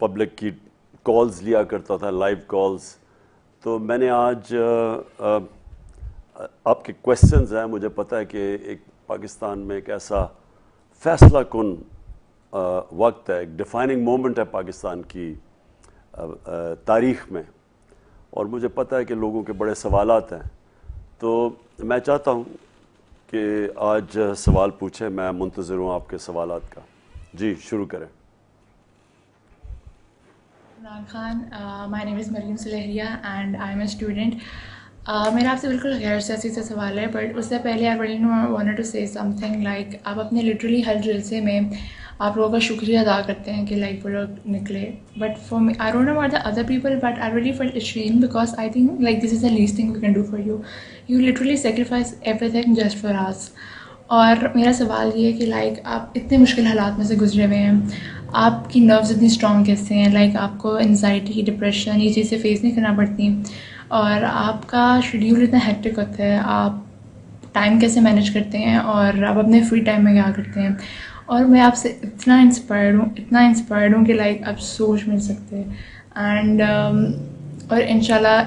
Public کی calls لیا کرتا تھا، لائیو کالز. تو میں نے آج آپ کے کویسچنز ہیں، مجھے پتہ ہے کہ ایک پاکستان میں ایک ایسا فیصلہ کن وقت ہے، ایک ڈیفائننگ مومنٹ ہے پاکستان کی تاریخ میں، اور مجھے پتہ ہے کہ لوگوں کے بڑے سوالات ہیں. تو میں چاہتا ہوں کہ آج سوال پوچھیں، میں منتظر ہوں آپ کے سوالات کا. جی شروع کریں. Imran Khan, my name is Maryam سلیحریہ and I am a student. میرا آپ سے بالکل غیر سیاسی سے سوال ہے، بٹ اس سے پہلے I really wanted to say something like آپ اپنے لٹرلی ہر جلسے میں آپ لوگوں کا شکریہ ادا کرتے ہیں کہ لائک وہ لوگ نکلے. But for me I don't know about the other people, but I really felt ashamed because I think like this is the least thing we can do for you. You literally sacrifice everything just for us. اور میرا سوال یہ ہے کہ like آپ اتنے مشکل حالات میں سے گزرے ہوئے ہیں، آپ کی نروز اتنی اسٹرانگ کیسے ہیں؟ لائک آپ کو انزائٹی، ڈپریشن یہ چیزیں فیس نہیں کرنا پڑتی، اور آپ کا شیڈیول اتنا ہیکٹک ہوتا ہے، آپ ٹائم کیسے مینیج کرتے ہیں اور آپ اپنے فری ٹائم میں کیا کرتے ہیں؟ اور میں آپ سے اتنا انسپائرڈ ہوں کہ لائک آپ سوچ نہیں سکتے. اینڈ اور انشاءاللہ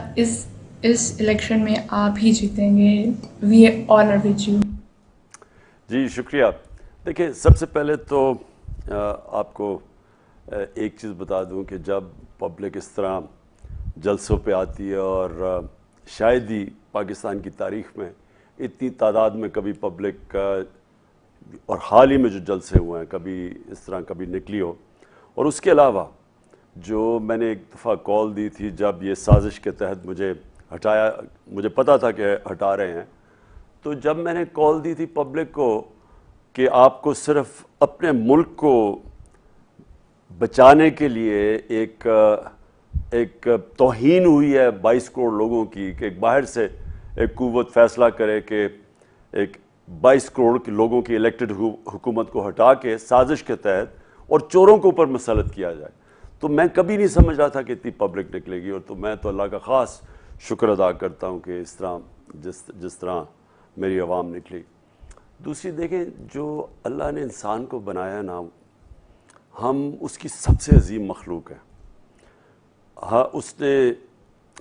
اس الیکشن میں آپ ہی جیتیں گے. وی آل آر ود یو. جی شکریہ. دیکھیں سب سے پہلے تو آپ کو ایک چیز بتا دوں کہ جب پبلک اس طرح جلسوں پہ آتی ہے، اور شاید ہی پاکستان کی تاریخ میں اتنی تعداد میں کبھی پبلک اور حال ہی میں جو جلسے ہوئے ہیں کبھی اس طرح کبھی نکلی ہو. اور اس کے علاوہ جو میں نے ایک دفعہ کال دی تھی جب یہ سازش کے تحت مجھے پتا تھا کہ ہٹا رہے ہیں، تو جب میں نے کال دی تھی پبلک کو کہ آپ کو صرف اپنے ملک کو بچانے کے لیے ایک توہین ہوئی ہے 22 کروڑ لوگوں کی، کہ ایک باہر سے ایک قوت فیصلہ کرے کہ ایک 22 کروڑ کے لوگوں کی الیکٹڈ حکومت کو ہٹا کے سازش کے تحت اور چوروں کے اوپر مسلط کیا جائے. تو میں کبھی نہیں سمجھ رہا تھا کہ اتنی پبلک نکلے گی، اور تو میں تو اللہ کا خاص شکر ادا کرتا ہوں کہ اس طرح جس طرح میری عوام نکلی. دوسری دیکھیں، جو اللہ نے انسان کو بنایا نا، ہم اس کی سب سے عظیم مخلوق ہیں. ہاں اس نے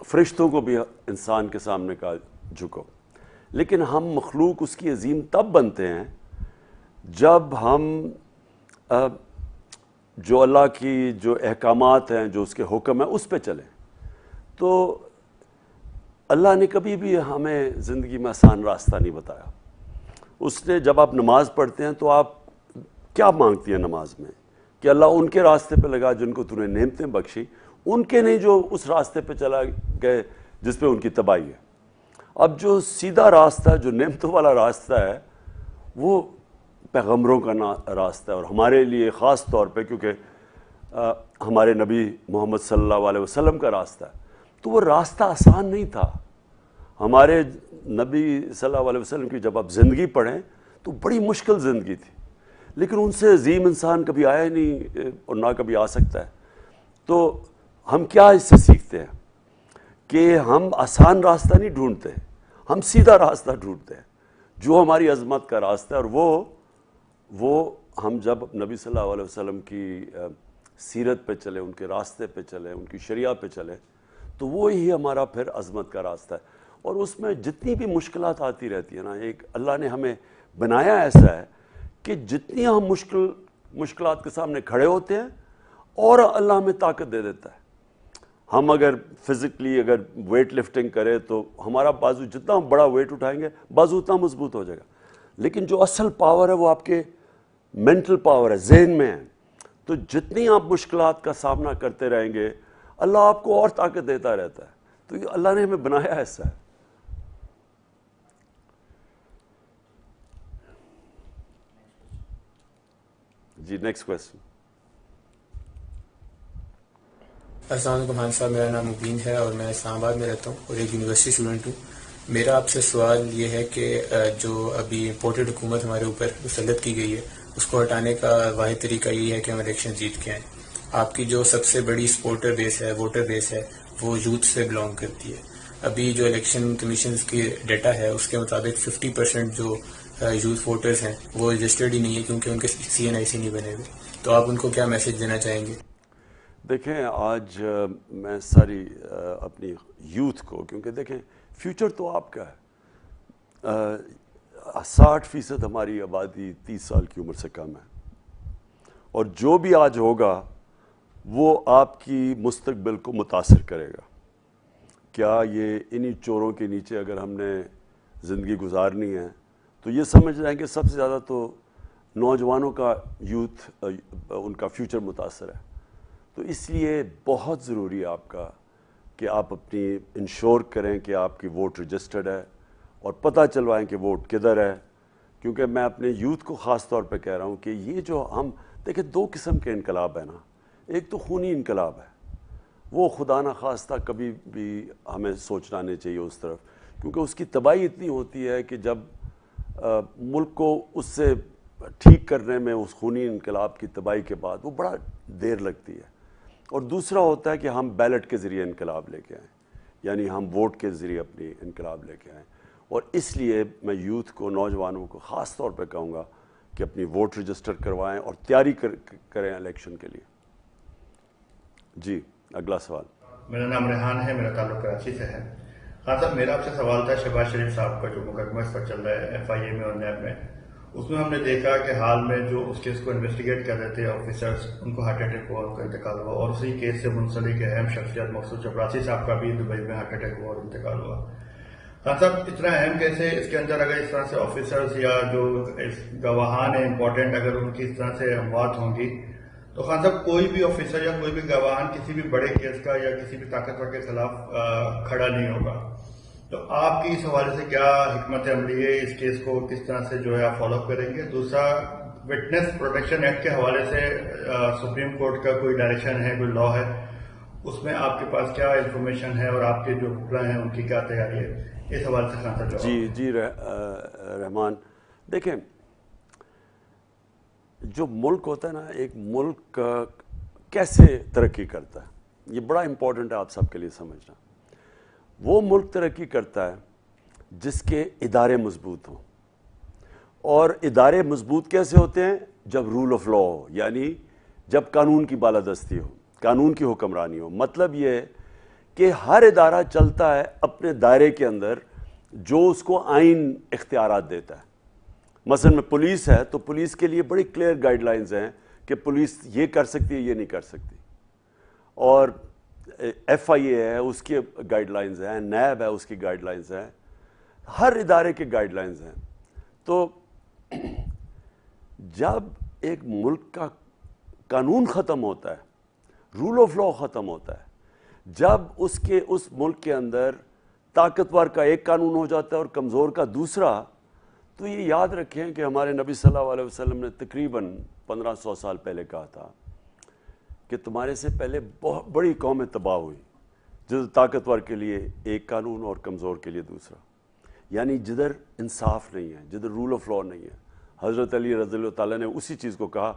فرشتوں کو بھی انسان کے سامنے کہا جھکو، لیکن ہم مخلوق اس کی عظیم تب بنتے ہیں جب ہم جو اللہ کی جو احکامات ہیں، جو اس کے حکم ہیں، اس پہ چلیں. تو اللہ نے کبھی بھی ہمیں زندگی میں آسان راستہ نہیں بتایا. اس نے جب آپ نماز پڑھتے ہیں تو آپ کیا مانگتی ہیں نماز میں؟ کہ اللہ ان کے راستے پہ لگا جن کو تو نے نعمتیں بخشی، ان کے نہیں جو اس راستے پہ چلا گئے جس پہ ان کی تباہی ہے. اب جو سیدھا راستہ، جو نعمتوں والا راستہ ہے، وہ پیغمبروں کا راستہ ہے، اور ہمارے لیے خاص طور پہ کیونکہ ہمارے نبی محمد صلی اللہ علیہ وسلم کا راستہ ہے. تو وہ راستہ آسان نہیں تھا. ہمارے نبی صلی اللہ علیہ وسلم کی جب آپ زندگی پڑھیں تو بڑی مشکل زندگی تھی، لیکن ان سے عظیم انسان کبھی آیا نہیں اور نہ کبھی آ سکتا ہے. تو ہم کیا اس سے سیکھتے ہیں کہ ہم آسان راستہ نہیں ڈھونڈتے، ہم سیدھا راستہ ڈھونڈتے ہیں جو ہماری عظمت کا راستہ ہے. اور وہ ہم جب نبی صلی اللہ علیہ وسلم کی سیرت پہ چلے، ان کے راستے پہ چلے، ان کی شریعہ پہ چلے، تو وہی ہمارا پھر عظمت کا راستہ ہے. اور اس میں جتنی بھی مشکلات آتی رہتی ہیں نا، ایک اللہ نے ہمیں بنایا ایسا ہے کہ جتنی ہم مشکلات کے سامنے کھڑے ہوتے ہیں اور اللہ ہمیں طاقت دے دیتا ہے. ہم اگر فزیکلی اگر ویٹ لفٹنگ کریں تو ہمارا بازو، جتنا ہم بڑا ویٹ اٹھائیں گے بازو اتنا مضبوط ہو جائے گا. لیکن جو اصل پاور ہے وہ آپ کے مینٹل پاور ہے، ذہن میں ہے. تو جتنی آپ مشکلات کا سامنا کرتے رہیں گے اللہ آپ کو اور طاقت دیتا رہتا ہے. تو یہ اللہ نے ہمیں بنایا ایسا ہے. جی نیکسٹ کویسچن. السلام علیکم خان صاحب، میرا نام مبین ہے اور میں اسلام آباد میں رہتا ہوں اور ایک یونیورسٹی اسٹوڈنٹ ہوں. میرا آپ سے سوال یہ ہے کہ جو ابھی امپورٹڈ حکومت ہمارے اوپر مسلط کی گئی ہے، اس کو ہٹانے کا واحد طریقہ یہی ہے کہ ہم الیکشن جیت کے آئیں. آپ کی جو سب سے بڑی سپورٹر بیس ہے، ووٹر بیس ہے، وہ یوتھ سے بلانگ کرتی ہے. ابھی جو الیکشن کمیشن کی ڈیٹا ہے اس کے مطابق 50% جو یوتھ ووٹرز ہیں وہ رجسٹرڈ ہی نہیں ہے، کیونکہ ان کے CNIC نہیں بنے ہوئے. تو آپ ان کو کیا میسج دینا چاہیں گے؟ دیکھیں آج میں ساری اپنی یوتھ کو، کیونکہ دیکھیں فیوچر تو آپ کا ہے، 60% ہماری آبادی 30 سال کی عمر سے کم ہے، اور جو بھی آج ہوگا وہ آپ کی مستقبل کو متاثر کرے گا. کیا یہ انہی چوروں کے نیچے اگر ہم نے زندگی گزارنی ہے تو یہ سمجھ رہے ہیں کہ سب سے زیادہ تو نوجوانوں کا یوتھ ان کا فیوچر متاثر ہے. تو اس لیے بہت ضروری ہے آپ کا کہ آپ اپنی انشور کریں کہ آپ کی ووٹ رجسٹرڈ ہے اور پتہ چلوائیں کہ ووٹ کدھر ہے. کیونکہ میں اپنے یوتھ کو خاص طور پہ کہہ رہا ہوں کہ یہ جو ہم دیکھیں 2 قسم کے انقلاب ہیں نا. ایک تو خونی انقلاب ہے، وہ خدا نہ خواستہ کبھی بھی ہمیں سوچنا نہیں چاہیے اس طرف، کیونکہ اس کی تباہی اتنی ہوتی ہے کہ جب ملک کو اس سے ٹھیک کرنے میں اس خونی انقلاب کی تباہی کے بعد وہ بڑا دیر لگتی ہے. اور دوسرا ہوتا ہے کہ ہم بیلٹ کے ذریعے انقلاب لے کے آئیں، یعنی ہم ووٹ کے ذریعے اپنی انقلاب لے کے آئیں. اور اس لیے میں یوتھ کو، نوجوانوں کو خاص طور پہ کہوں گا کہ اپنی ووٹ رجسٹر کروائیں اور تیاری کریں الیکشن کے لیے. جی اگلا سوال. میرا نام ریحان ہے، میرا تعلق کراچی سے ہے. خان صاحب میرا آپ سے سوال تھا شہباز شریف صاحب کا جو مقدمہ اس پر چل رہا ہے FIA میں اور نیب میں. اس میں ہم نے دیکھا کہ حال میں جو اس کیس کو انویسٹیگیٹ کر رہے تھے آفیسرز، ان کو ہارٹ اٹیک ہوا، ان کا انتقال ہوا، اور اسی کیس سے منسلک اہم شخصیت مقصود چپراسی صاحب کا بھی دبئی میں ہارٹ اٹیک ہوا اور انتقال ہوا. خان صاحب اتنا اہم کیس ہے، اس کے اندر اگر اس طرح سے آفیسرز یا جو گواہان ہیں امپورٹنٹ اگر ان کی اس طرح سے اموات ہوں گی تو خان صاحب کوئی بھی آفیسر یا کوئی بھی گواہان کسی بھی بڑے کیس کا یا کسی بھی طاقتور کے خلاف کھڑا نہیں ہوگا. تو آپ کی اس حوالے سے کیا حکمت عملی ہے، اس کیس کو کس طرح سے جو ہے آپ فالو اپ کریں گے؟ دوسرا، وٹنس پروٹیکشن ایکٹ کے حوالے سے سپریم کورٹ کا کوئی ڈائریکشن ہے، کوئی لا ہے، اس میں آپ کے پاس کیا انفارمیشن ہے اور آپ کے جو حکمراں ہیں ان کی کیا تیاری ہے؟ اس حوالے سے خان صاحب جی رحمان، دیکھیں جو ملک ہوتا ہے نا، ایک ملک کیسے ترقی کرتا ہے یہ بڑا امپورٹنٹ ہے آپ سب کے لیے سمجھنا. وہ ملک ترقی کرتا ہے جس کے ادارے مضبوط ہوں. اور ادارے مضبوط کیسے ہوتے ہیں؟ جب رول آف لا ہو، یعنی جب قانون کی بالادستی ہو، قانون کی حکمرانی ہو. مطلب یہ کہ ہر ادارہ چلتا ہے اپنے دائرے کے اندر جو اس کو آئین اختیارات دیتا ہے. مثلا میں پولیس ہے تو پولیس کے لیے بڑی کلیئر گائیڈ لائنز ہیں کہ پولیس یہ کر سکتی ہے، یہ نہیں کر سکتی. اور FIA ہے، اس کی گائیڈ لائنز ہیں، نیب ہے، اس کی گائیڈ لائنز ہیں، ہر ادارے کے گائیڈ لائنز ہیں. تو جب ایک ملک کا قانون ختم ہوتا ہے، رول آف لا ختم ہوتا ہے، جب اس ملک کے اندر طاقتور کا ایک قانون ہو جاتا ہے اور کمزور کا دوسرا، تو یہ یاد رکھیں کہ ہمارے نبی صلی اللہ علیہ وسلم نے تقریباً 1500 سال پہلے کہا تھا کہ تمہارے سے پہلے بہت بڑی قومیں تباہ ہوئی جدھر طاقتور کے لیے ایک قانون اور کمزور کے لیے دوسرا. یعنی جدھر انصاف نہیں ہے، جدھر رول آف لا نہیں ہے. حضرت علی رضی اللہ تعالیٰ نے اسی چیز کو کہا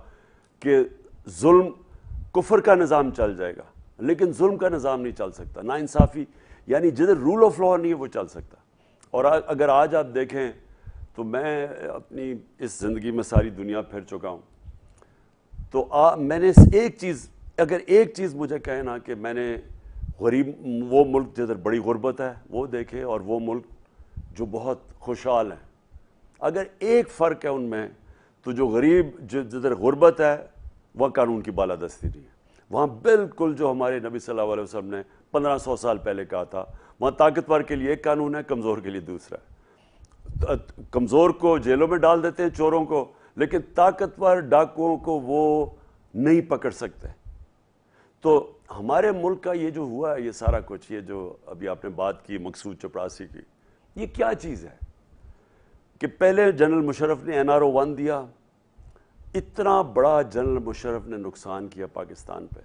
کہ ظلم، کفر کا نظام چل جائے گا لیکن ظلم کا نظام نہیں چل سکتا. نا انصافی، یعنی جدھر رول آف لا نہیں ہے وہ چل سکتا. اور اگر آج آپ دیکھیں تو میں اپنی اس زندگی میں ساری دنیا پھر چکا ہوں، تو میں نے اگر ایک چیز مجھے کہے نا کہ میں نے غریب وہ ملک جدھر بڑی غربت ہے وہ دیکھے اور وہ ملک جو بہت خوشحال ہیں، اگر ایک فرق ہے ان میں تو جو غریب جدھر غربت ہے وہ قانون کی بالادستی نہیں ہے. وہاں بالکل جو ہمارے نبی صلی اللہ علیہ وسلم نے 1500 سال پہلے کہا تھا، وہاں طاقتور کے لیے ایک قانون ہے، کمزور کے لیے دوسرا ہے. کمزور کو جیلوں میں ڈال دیتے ہیں، چوروں کو، لیکن طاقتور ڈاکوؤں کو وہ نہیں پکڑ سکتے. تو ہمارے ملک کا یہ جو ہوا ہے، یہ سارا کچھ، یہ جو ابھی آپ نے بات کی مقصود چپراسی کی، یہ کیا چیز ہے کہ پہلے جنرل مشرف نے NRO 1 دیا. اتنا بڑا جنرل مشرف نے نقصان کیا پاکستان پہ،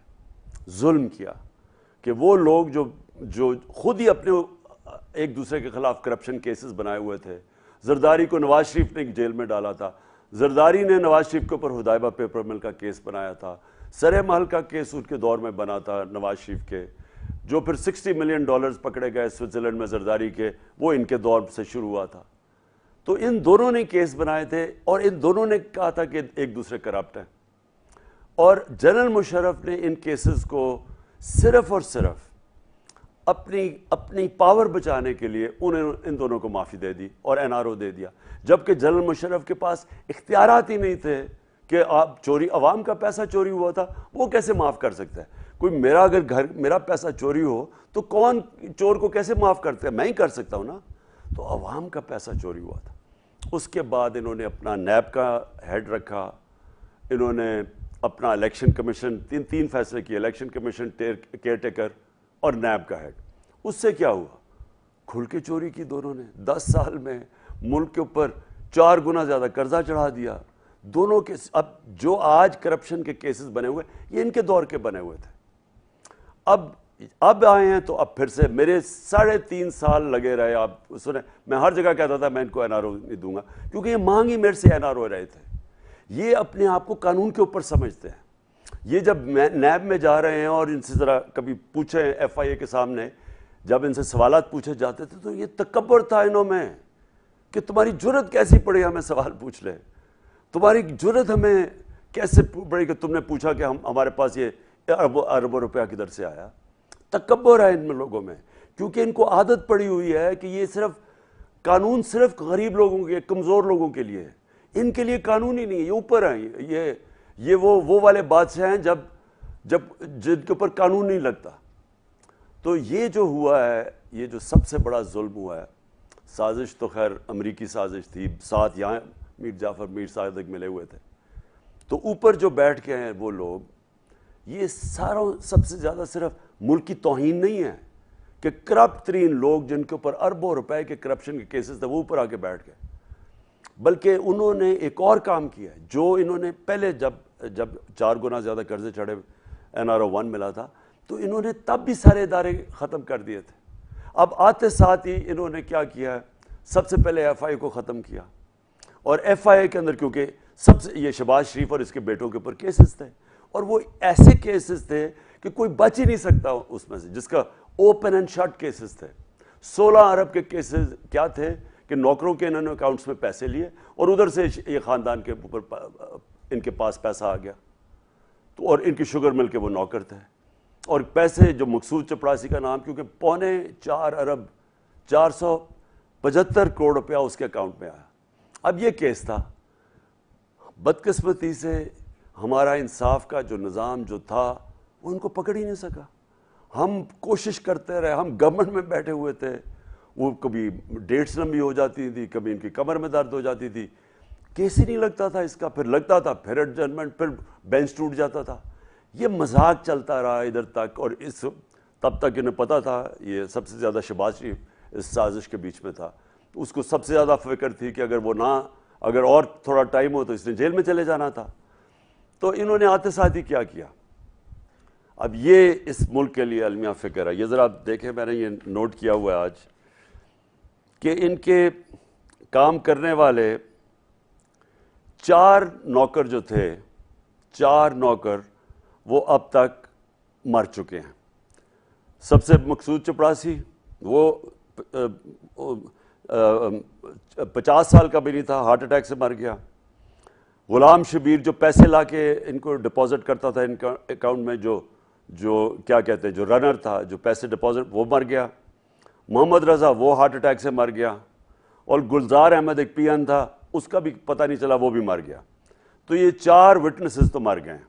ظلم کیا کہ وہ لوگ جو خود ہی اپنے ایک دوسرے کے خلاف کرپشن کیسز بنائے ہوئے تھے. زرداری کو نواز شریف نے جیل میں ڈالا تھا، زرداری نے نواز شریف کے اوپر حدائبہ پیپر مل کا کیس بنایا تھا، سرے محل کا کیس ان کے دور میں بنا تھا نواز شریف کے، جو پھر $60 ملین پکڑے گئے سوئٹزرلینڈ میں زرداری کے، وہ ان کے دور سے شروع ہوا تھا. تو ان دونوں نے کیس بنائے تھے اور ان دونوں نے کہا تھا کہ ایک دوسرے کرپٹ ہیں. اور جنرل مشرف نے ان کیسز کو صرف اور صرف اپنی پاور بچانے کے لیے ان دونوں کو معافی دے دی اور این آر او دے دیا، جبکہ جنرل مشرف کے پاس اختیارات ہی نہیں تھے کہ آپ چوری، عوام کا پیسہ چوری ہوا تھا، وہ کیسے معاف کر سکتا ہے؟ کوئی میرا اگر میرا پیسہ چوری ہو تو کون چور کو کیسے معاف کرتا ہے؟ میں ہی کر سکتا ہوں نا۔ تو عوام کا پیسہ چوری ہوا تھا۔ اس کے بعد انہوں نے اپنا نیب کا ہیڈ رکھا، انہوں نے اپنا الیکشن کمیشن، تین فیصلے کیے، الیکشن کمیشن، کیئر ٹیکر اور نیب کا ہیڈ۔ اس سے کیا ہوا؟ کھل کے چوری کی دونوں نے۔ 10 سال میں ملک کے اوپر 4 گنا زیادہ قرضہ چڑھا دیا دونوں کے۔ اب جو آج کرپشن کے کیسز بنے ہوئے یہ ان کے دور کے بنے ہوئے تھے۔ اب آئے ہیں تو اب پھر سے میرے 3.5 سال لگے رہے۔ آپ سنیں، میں ہر جگہ کہتا تھا میں ان کو این آر او نہیں دوں گا، کیونکہ یہ مانگ ہی میرے سے این آر او رہے تھے۔ یہ اپنے آپ کو قانون کے اوپر سمجھتے ہیں۔ یہ جب نیب میں جا رہے ہیں اور ان سے ذرا کبھی پوچھیں ایف آئی اے کے سامنے، جب ان سے سوالات پوچھے جاتے تھے تو یہ تکبر تھا انہوں میں کہ تمہاری جرت کیسی پڑی ہمیں سوال پوچھ لے، تمہاری جرت ہمیں کیسے پڑی کہ تم نے پوچھا کہ ہمارے پاس یہ اربوں روپیہ کدھر سے آیا۔ تکبر ہے ان لوگوں میں، کیونکہ ان کو عادت پڑی ہوئی ہے کہ یہ صرف قانون صرف غریب لوگوں کے، کمزور لوگوں کے لیے ہے، ان کے لیے قانون ہی نہیں ہے۔ یہ اوپر ہیں، یہ وہ والے بادشاہ ہیں جب جن کے اوپر قانون نہیں لگتا۔ تو یہ جو ہوا ہے، یہ جو سب سے بڑا ظلم ہوا ہے، سازش تو خیر امریکی سازش تھی، ساتھ یہاں میر جعفر میر صادق ملے ہوئے تھے، تو اوپر جو بیٹھ کے ہیں وہ لوگ، یہ سب سے زیادہ صرف ملک کی توہین نہیں ہے کہ کرپٹ ترین لوگ جن کے اوپر اربوں روپے کے کرپشن کے کیسز تھے وہ اوپر آ کے بیٹھ گئے، بلکہ انہوں نے ایک اور کام کیا ہے جو انہوں نے پہلے جب 4 گنا زیادہ قرضے چڑھے، این آر او 1 ملا تھا، تو انہوں نے تب بھی سارے ادارے ختم کر دیے تھے۔ اب آتے ساتھ ہی انہوں نے کیا کیا ہے، سب سے پہلے ایف آئی اے کو ختم کیا، اور ایف آئی اے کے اندر کیونکہ یہ شہباز شریف اور اس کے بیٹوں کے اوپر کیسز تھے، اور وہ ایسے کیسز تھے کہ کوئی بچ ہی نہیں سکتا اس میں سے، جس کا اوپن اینڈ شٹ کیسز تھے۔ 16 ارب کے کیسز کیا تھے کہ نوکروں کے انہوں نے اکاؤنٹس میں پیسے لیے اور ادھر سے یہ خاندان کے اوپر ان کے پاس پیسہ آ گیا، تو اور ان کی شوگر مل کے وہ نوکر تھے، اور پیسے جو مقصود چپڑاسی کا نام، کیونکہ 4.25 ارب 475 کروڑ روپیہ اس کے اکاؤنٹ میں آیا۔ اب یہ کیس تھا، بدقسمتی سے ہمارا انصاف کا جو نظام جو تھا وہ ان کو پکڑ ہی نہیں سکا۔ ہم کوشش کرتے رہے، ہم گورنمنٹ میں بیٹھے ہوئے تھے، وہ کبھی ڈیٹس لمبی ہو جاتی تھی، کبھی ان کی کمر میں درد ہو جاتی تھی، کیس ہی نہیں لگتا تھا اس کا، پھر لگتا تھا پھر ایڈجسٹمنٹ، پھر بینچ ٹوٹ جاتا تھا۔ یہ مذاق چلتا رہا ادھر تک، اور تب تک انہیں پتا تھا، یہ سب سے زیادہ شہباز شریف اس سازش کے بیچ میں تھا، اس کو سب سے زیادہ فکر تھی کہ اگر اور تھوڑا ٹائم ہو تو اس نے جیل میں چلے جانا تھا۔ تو انہوں نے آتے ساتھ ہی کیا کیا، اب یہ اس ملک کے لیے المیہ فکر ہے۔ یہ ذرا آپ دیکھیں، میں نے یہ نوٹ کیا ہوا ہے آج کہ ان کے کام کرنے والے 4 نوکر جو تھے، 4 نوکر وہ اب تک مر چکے ہیں۔ سب سے مقصود چپڑاسی، وہ 50 سال کا بھی نہیں تھا، ہارٹ اٹیک سے مر گیا۔ غلام شبیر جو پیسے لا کے ان کو ڈپازٹ کرتا تھا ان کا اکاؤنٹ میں، جو کیا کہتے ہیں، جو رنر تھا، جو پیسے ڈپازٹ، وہ مر گیا۔ محمد رضا وہ ہارٹ اٹیک سے مر گیا، اور گلزار احمد ایک پی این تھا، اس کا بھی پتہ نہیں چلا، وہ بھی مر گیا۔ تو یہ 4 وٹنسز تو مر گئے ہیں۔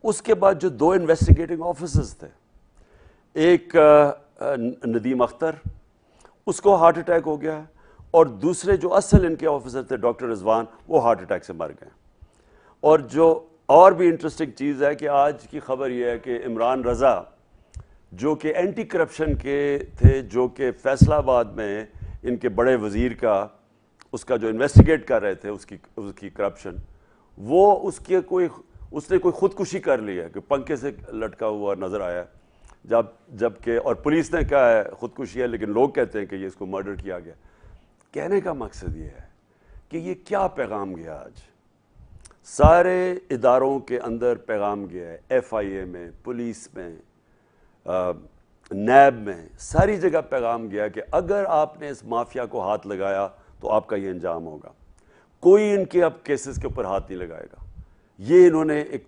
اس کے بعد جو 2 انویسٹیگیٹنگ آفیسرز تھے، ایک ندیم اختر، اس کو ہارٹ اٹیک ہو گیا، اور دوسرے جو اصل ان کے آفیسر تھے ڈاکٹر رضوان، وہ ہارٹ اٹیک سے مر گئے۔ اور جو اور بھی انٹرسٹنگ چیز ہے کہ آج کی خبر یہ ہے کہ عمران رضا جو کہ اینٹی کرپشن کے تھے، جو کہ فیصل آباد میں ان کے بڑے وزیر کا اس کا جو انویسٹیگیٹ کر رہے تھے اس کی کرپشن، وہ اس نے کوئی خودکشی کر لی ہے کہ پنکھے سے لٹکا ہوا نظر آیا، جبکہ اور پولیس نے کہا ہے خودکشی ہے، لیکن لوگ کہتے ہیں کہ یہ اس کو مرڈر کیا گیا۔ کہنے کا مقصد یہ ہے کہ یہ کیا پیغام گیا، آج سارے اداروں کے اندر پیغام گیا ہے، ایف آئی اے میں، پولیس میں، نیب میں، ساری جگہ پیغام گیا کہ اگر آپ نے اس مافیا کو ہاتھ لگایا تو آپ کا یہ انجام ہوگا۔ کوئی ان کے اب کیسز کے اوپر ہاتھ نہیں لگائے گا۔ یہ انہوں نے ایک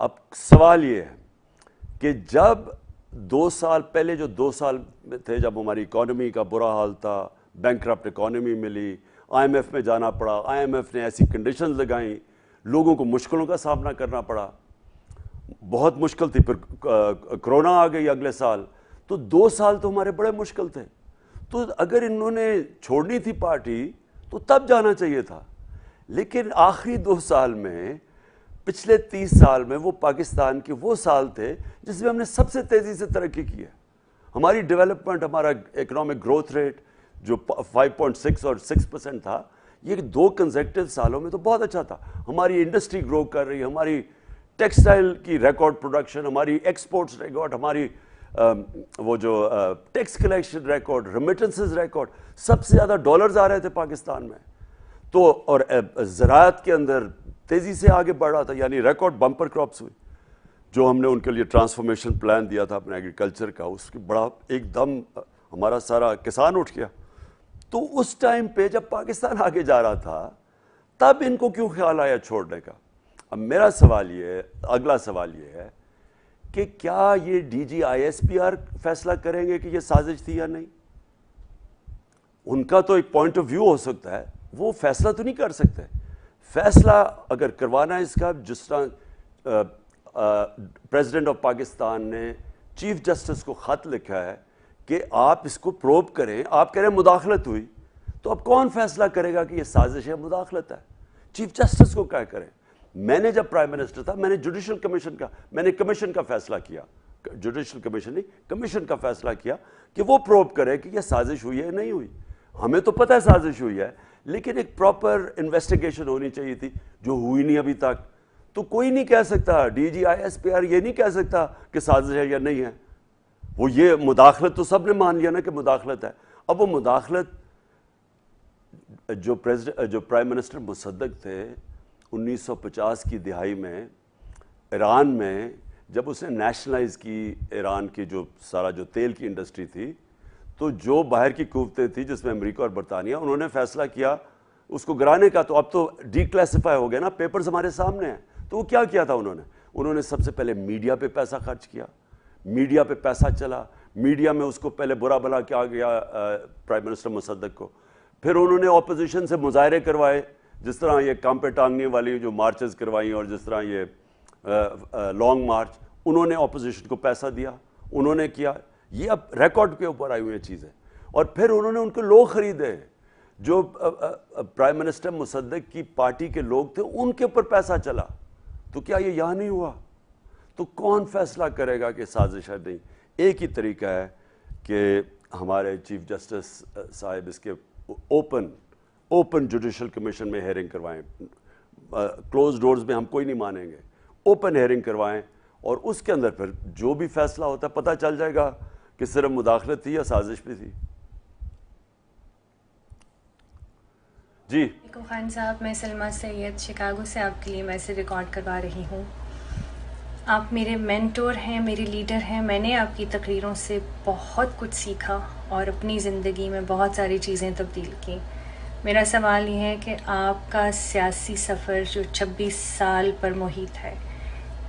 اب سوال یہ ہے کہ جب 2 سال پہلے جو 2 سال تھے جب ہماری اکانومی کا برا حال تھا, بینکرپٹ اکانومی ملی, IMF میں جانا پڑا, IMF نے ایسی کنڈیشنز لگائیں, لوگوں کو مشکلوں کا سامنا کرنا پڑا, بہت مشکل تھی. پھر کرونا آ گئی اگلے سال, تو 2 سال تو ہمارے بڑے مشکل تھے. تو اگر انہوں نے چھوڑنی تھی پارٹی تو تب جانا چاہیے تھا. لیکن آخری 2 سال میں, پچھلے 30 سال میں وہ پاکستان کے وہ سال تھے جس میں ہم نے سب سے تیزی سے ترقی کی ہے. ہماری ڈیولپمنٹ, ہمارا اکنامک گروتھ ریٹ جو 5.6 اور 6% تھا, یہ 2 کنزیکٹیو سالوں میں تو بہت اچھا تھا. ہماری انڈسٹری گرو کر رہی ہے, ہماری ٹیکسٹائل کی ریکارڈ پروڈکشن, ہماری ایکسپورٹس ریکارڈ, ہماری وہ جو tax collection record, remittances record, سب سے زیادہ ڈالرز آ رہے تھے پاکستان میں. تو اور زراعت کے اندر تیزی سے آگے بڑھ رہا تھا, یعنی ریکارڈ بمپر کراپس ہوئی جو ہم نے ان کے لیے ٹرانسفارمیشن پلان دیا تھا اپنے ایگریکلچر کا, اس کی بڑا ایک دم ہمارا سارا کسان اٹھ گیا. تو اس ٹائم پہ جب پاکستان آگے جا رہا تھا تب ان کو کیوں خیال آیا چھوڑنے کا؟ اب میرا سوال یہ ہے, اگلا سوال یہ ہے کہ کیا یہ DGISPR فیصلہ کریں گے کہ یہ سازش تھی یا نہیں؟ ان کا تو ایک پوائنٹ آف ویو ہو سکتا ہے, وہ فیصلہ تو نہیں کر سکتے. فیصلہ اگر کروانا ہے اس کا, جس طرح پریزیڈنٹ آف پاکستان نے چیف جسٹس کو خط لکھا ہے کہ آپ اس کو پروب کریں, آپ کہہ رہے ہیں مداخلت ہوئی, تو اب کون فیصلہ کرے گا کہ یہ سازش ہے مداخلت ہے؟ چیف جسٹس کو کیا کریں. میں نے جب پرائم منسٹر تھا, میں نے جوڈیشل کمیشن کا فیصلہ کیا, جوڈیشل کمیشن نہیں, کمیشن کا فیصلہ کیا کہ وہ پروب کرے کہ یہ سازش ہوئی ہے نہیں ہوئی. ہمیں تو پتہ ہے سازش ہوئی ہے, لیکن ایک پراپر انویسٹیگیشن ہونی چاہیے تھی جو ہوئی نہیں ابھی تک. تو کوئی نہیں کہہ سکتا, DGISPR یہ نہیں کہہ سکتا کہ سازش ہے یا نہیں ہے. وہ یہ مداخلت تو سب نے مان لیا نا کہ مداخلت ہے. اب وہ مداخلت جو پرائم منسٹر مصدق تھے 1950 کی دہائی میں ایران میں, جب اس نے نیشنلائز کی ایران کی جو سارا جو تیل کی انڈسٹری تھی, تو جو باہر کی قوتیں تھی جس میں امریکہ اور برطانیہ, انہوں نے فیصلہ کیا اس کو گرانے کا. تو اب تو ڈی کلاسیفائی ہو گیا نا, پیپرز ہمارے سامنے ہیں. تو وہ کیا کیا تھا انہوں نے سب سے پہلے میڈیا پہ پیسہ خرچ کیا, میڈیا پہ پیسہ چلا, میڈیا میں اس کو پہلے برا بھلا کیا گیا پرائم منسٹر مصدق کو. پھر انہوں نے اپوزیشن سے مظاہرے کروائے, جس طرح یہ کام پہ ٹانگنے والی جو مارچز کروائیں, اور جس طرح یہ لانگ مارچ, انہوں نے اپوزیشن کو پیسہ دیا, انہوں نے کیا. یہ اب ریکارڈ کے اوپر آئی ہوئی ہیں چیزیں. اور پھر انہوں نے ان کے لوگ خریدے جو پرائم منسٹر مصدق کی پارٹی کے لوگ تھے, ان کے اوپر پیسہ چلا. تو کیا یہ یہاں نہیں ہوا؟ تو کون فیصلہ کرے گا کہ سازش ہے نہیں؟ ایک ہی طریقہ ہے کہ ہمارے چیف جسٹس صاحب اس کے اوپن جوڈیشل کمیشن میں ہیئرنگ کروائیں. کلوز ڈورز میں ہم کوئی نہیں مانیں گے, اوپن ہیئرنگ کروائیں, اور اس کے اندر پھر جو بھی فیصلہ ہوتا ہے پتہ چل جائے گا کہ صرف مداخلت تھی یا سازش بھی تھی. جی خان صاحب, میں سلمہ سید شکاگو سے آپ کے لیے میسج ریکارڈ کروا رہی ہوں. آپ میرے مینٹور ہیں, میرے لیڈر ہیں. میں نے آپ کی تقریروں سے بہت کچھ سیکھا اور اپنی زندگی میں بہت ساری چیزیں تبدیل کی. میرا سوال یہ ہے کہ آپ کا سیاسی سفر جو 26 سال پر محیط ہے,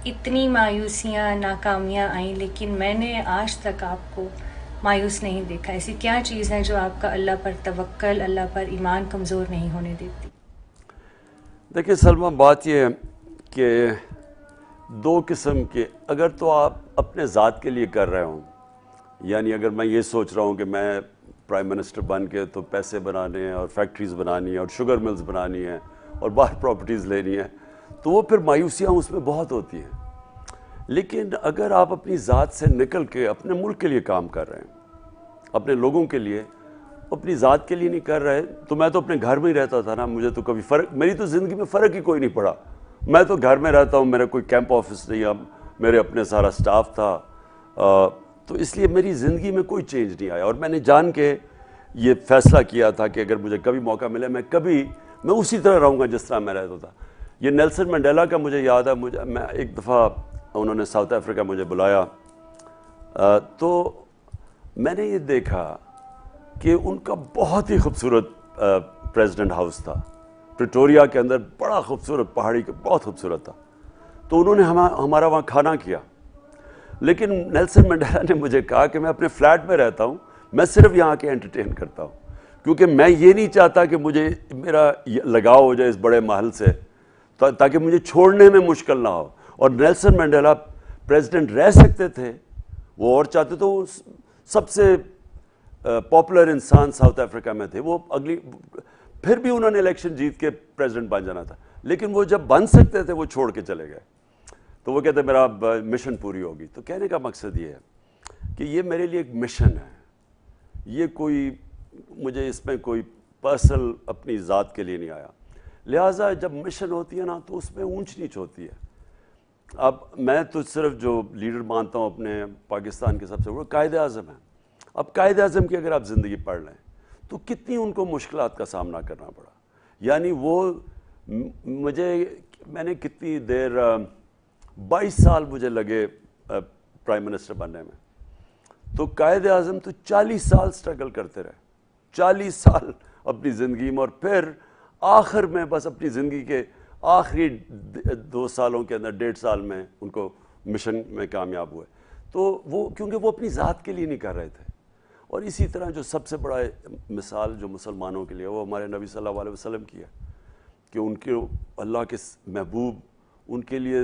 اتنی مایوسیاں ناکامیاں آئیں, لیکن میں نے آج تک آپ کو مایوس نہیں دیکھا. ایسی کیا چیز ہے جو آپ کا اللہ پر توکل, اللہ پر ایمان کمزور نہیں ہونے دیتی؟ دیکھیں سلمہ, بات یہ ہے کہ 2 قسم کے, اگر تو آپ اپنے ذات کے لیے کر رہے ہوں, یعنی اگر میں یہ سوچ رہا ہوں کہ میں پرائم منسٹر بن کے تو پیسے بنانے ہیں اور فیکٹریز بنانی ہیں اور شوگر ملز بنانی ہیں اور باہر پراپرٹیز لینی ہیں, تو وہ پھر مایوسیاں اس میں بہت ہوتی ہیں. لیکن اگر آپ اپنی ذات سے نکل کے اپنے ملک کے لیے کام کر رہے ہیں, اپنے لوگوں کے لیے, اپنی ذات کے لیے نہیں کر رہے, تو میں تو اپنے گھر میں ہی رہتا تھا نا, مجھے تو کبھی فرق, میری تو زندگی میں فرق ہی کوئی نہیں پڑا. میں تو گھر میں رہتا ہوں, میرا کوئی کیمپ آفس نہیں, اب میرے اپنے سارا سٹاف تھا, تو اس لیے میری زندگی میں کوئی چینج نہیں آیا. اور میں نے جان کے یہ فیصلہ کیا تھا کہ اگر مجھے کبھی موقع ملے میں اسی طرح رہوں گا جس طرح میں رہتا تھا. یہ نیلسن منڈیلا کا مجھے یاد ہے, میں ایک دفعہ انہوں نے ساؤتھ افریقہ مجھے بلایا, تو میں نے یہ دیکھا کہ ان کا بہت ہی خوبصورت پریزیڈنٹ ہاؤس تھا پریٹوریا کے اندر, بڑا خوبصورت, پہاڑی کے, بہت خوبصورت تھا. تو انہوں نے ہمارا وہاں کھانا کیا. لیکن نیلسن منڈیلا نے مجھے کہا کہ میں اپنے فلیٹ میں رہتا ہوں, میں صرف یہاں کے انٹرٹین کرتا ہوں, کیونکہ میں یہ نہیں چاہتا کہ مجھے میرا لگاؤ ہو جائے اس بڑے محل سے, تاکہ مجھے چھوڑنے میں مشکل نہ ہو. اور نیلسن منڈیلا پریزیڈنٹ رہ سکتے تھے, وہ اور چاہتے تو وہ سب سے پاپولر انسان ساؤتھ افریقہ میں تھے, وہ پھر بھی انہوں نے الیکشن جیت کے پریزیڈنٹ بن جانا تھا, لیکن وہ جب بن سکتے تھے وہ چھوڑ کے چلے گئے. تو وہ کہتے میرا مشن پوری ہوگی. تو کہنے کا مقصد یہ ہے کہ یہ میرے لیے ایک مشن ہے, یہ کوئی مجھے اس میں کوئی پرسنل اپنی ذات کے لیے نہیں آیا. لہٰذا جب مشن ہوتی ہے نا تو اس میں اونچ نیچ ہوتی ہے. اب میں تو صرف جو لیڈر مانتا ہوں اپنے پاکستان کے سب سے بڑے قائد اعظم ہیں. اب قائد اعظم کی اگر آپ زندگی پڑھ لیں تو کتنی ان کو مشکلات کا سامنا کرنا پڑا. یعنی وہ میں نے کتنی دیر 22 سال مجھے لگے پرائم منسٹر بننے میں, تو قائد اعظم تو 40 سال سٹرگل کرتے رہے, 40 سال اپنی زندگی میں, اور پھر آخر میں بس اپنی زندگی کے آخری 2 سالوں کے اندر 1.5 سال میں ان کو مشن میں کامیاب ہوئے. تو وہ کیونکہ وہ اپنی ذات کے لیے نہیں کر رہے تھے. اور اسی طرح جو سب سے بڑا مثال جو مسلمانوں کے لیے وہ ہمارے نبی صلی اللہ علیہ وسلم کی ہے کہ ان کے اللہ کے محبوب, ان کے لیے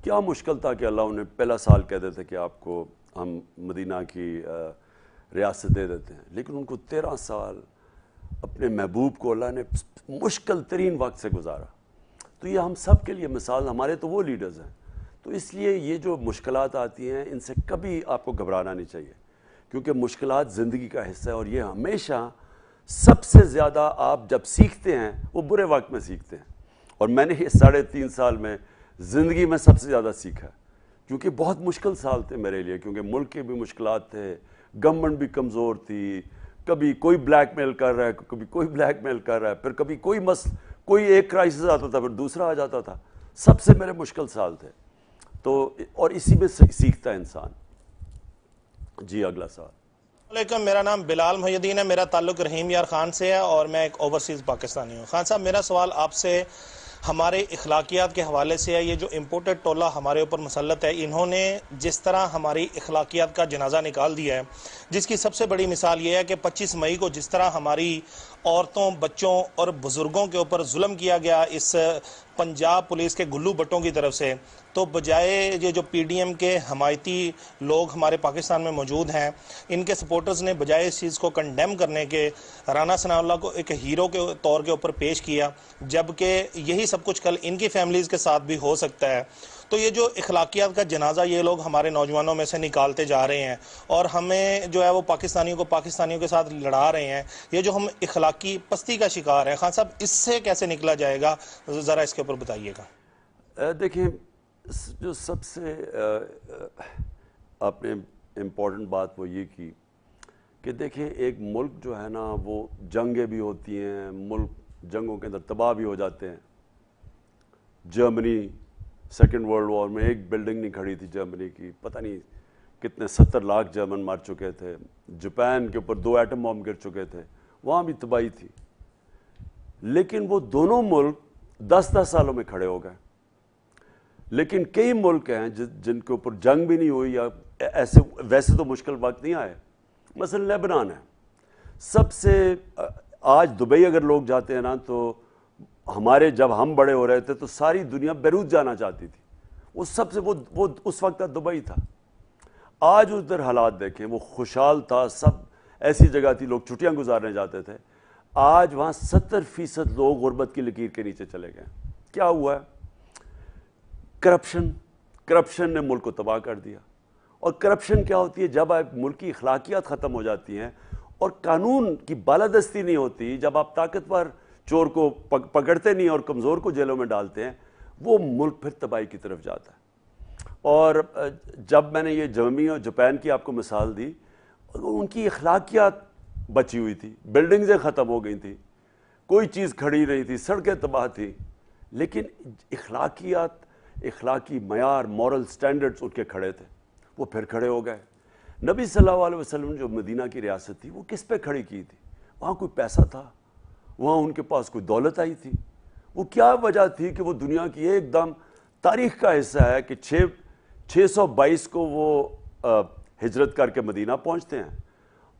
کیا مشکل تھا کہ اللہ انہیں پہلا سال کہہ دیتے کہ آپ کو ہم مدینہ کی ریاست دے دیتے ہیں, لیکن ان کو 13 سال اپنے محبوب کو اللہ نے مشکل ترین وقت سے گزارا. تو یہ ہم سب کے لیے مثال, ہمارے تو وہ لیڈرز ہیں. تو اس لیے یہ جو مشکلات آتی ہیں ان سے کبھی آپ کو گھبرانا نہیں چاہیے, کیونکہ مشکلات زندگی کا حصہ ہے, اور یہ ہمیشہ سب سے زیادہ آپ جب سیکھتے ہیں وہ برے وقت میں سیکھتے ہیں. اور میں نے یہ 3.5 سال میں زندگی میں سب سے زیادہ سیکھا, کیونکہ بہت مشکل سال تھے میرے لیے, کیونکہ ملک کے بھی مشکلات تھے, گورنمنٹ بھی کمزور تھی, کبھی کوئی بلیک میل کر رہا ہے, کبھی کوئی بلیک میل کر رہا ہے, پھر کبھی کوئی ایک کرائسس آتا تھا پھر دوسرا آ جاتا تھا. سب سے میرے مشکل سال تھے. تو اور اسی میں سیکھتا ہے انسان. جی اگلا سوال. السلام علیکم, میرا نام بلال محی الدین ہے, میرا تعلق رحیم یار خان سے ہے اور میں ایک اوورسیز پاکستانی ہوں. خان صاحب, میرا سوال آپ سے ہمارے اخلاقیات کے حوالے سے ہے. یہ جو امپورٹڈ ٹولہ ہمارے اوپر مسلط ہے, انہوں نے جس طرح ہماری اخلاقیات کا جنازہ نکال دیا ہے, جس کی سب سے بڑی مثال یہ ہے کہ 25 مئی کو جس طرح ہماری عورتوں, بچوں اور بزرگوں کے اوپر ظلم کیا گیا اس پنجاب پولیس کے گلو بٹوں کی طرف سے, تو بجائے یہ جو پی ڈی ایم کے حمایتی لوگ ہمارے پاکستان میں موجود ہیں, ان کے سپورٹرز نے بجائے اس چیز کو کنڈیم کرنے کے رانا ثناء اللہ کو ایک ہیرو کے طور کے اوپر پیش کیا, جبکہ یہی سب کچھ کل ان کی فیملیز کے ساتھ بھی ہو سکتا ہے. تو یہ جو اخلاقیات کا جنازہ یہ لوگ ہمارے نوجوانوں میں سے نکالتے جا رہے ہیں, اور ہمیں جو ہے وہ پاکستانیوں کے ساتھ لڑا رہے ہیں, یہ جو ہم اخلاقی پستی کا شکار ہیں, خان صاحب اس سے کیسے نکلا جائے گا, ذرا اس کے اوپر بتائیے گا. دیکھیں, جو سب سے آپ نے امپورٹنٹ بات وہ یہ کی کہ دیکھیں ایک ملک جو ہے نا وہ جنگیں بھی ہوتی ہیں, ملک جنگوں کے اندر تباہ بھی ہو جاتے ہیں. جرمنی 2nd ورلڈ وار میں ایک بلڈنگ نہیں کھڑی تھی جرمنی کی, پتہ نہیں کتنے 70 لاکھ جرمن مر چکے تھے. جاپان کے اوپر 2 ایٹم بم گر چکے تھے, وہاں بھی تباہی تھی. لیکن وہ دونوں ملک 10 سالوں میں کھڑے ہو گئے. لیکن کئی ملک ہیں جن کے اوپر جنگ بھی نہیں ہوئی یا ویسے تو مشکل وقت نہیں آئے. مثلا لیبنان ہے, سب سے آج دبئی اگر لوگ جاتے ہیں نا تو جب ہم بڑے ہو رہے تھے تو ساری دنیا بیروت جانا چاہتی تھی, وہ سب سے وہ اس وقت دبئی تھا. آج ادھر حالات دیکھیں, وہ خوشحال تھا, سب ایسی جگہ تھی لوگ چھٹیاں گزارنے جاتے تھے. آج وہاں 70% لوگ غربت کی لکیر کے نیچے چلے گئے. کیا ہوا ہے؟ کرپشن نے ملک کو تباہ کر دیا. اور کرپشن کیا ہوتی ہے؟ جب آپ ملک کی اخلاقیات ختم ہو جاتی ہیں اور قانون کی بالادستی نہیں ہوتی, جب آپ طاقتور چور کو پکڑتے نہیں اور کمزور کو جیلوں میں ڈالتے ہیں, وہ ملک پھر تباہی کی طرف جاتا ہے. اور جب میں نے یہ جرمنی اور جاپان کی آپ کو مثال دی, ان کی اخلاقیات بچی ہوئی تھی, بلڈنگزیں ختم ہو گئی تھیں, کوئی چیز کھڑی نہیں تھی, سڑکیں تباہ تھیں, لیکن اخلاقی معیار, مورل سٹینڈرڈز ان کے کھڑے تھے, وہ پھر کھڑے ہو گئے. نبی صلی اللہ علیہ وسلم جو مدینہ کی ریاست تھی وہ کس پہ کھڑی کی تھی؟ وہاں کوئی پیسہ تھا, وہاں ان کے پاس کوئی دولت آئی تھی, وہ کیا وجہ تھی کہ وہ دنیا کی ایک دم تاریخ کا حصہ ہے کہ 622 کو وہ ہجرت کر کے مدینہ پہنچتے ہیں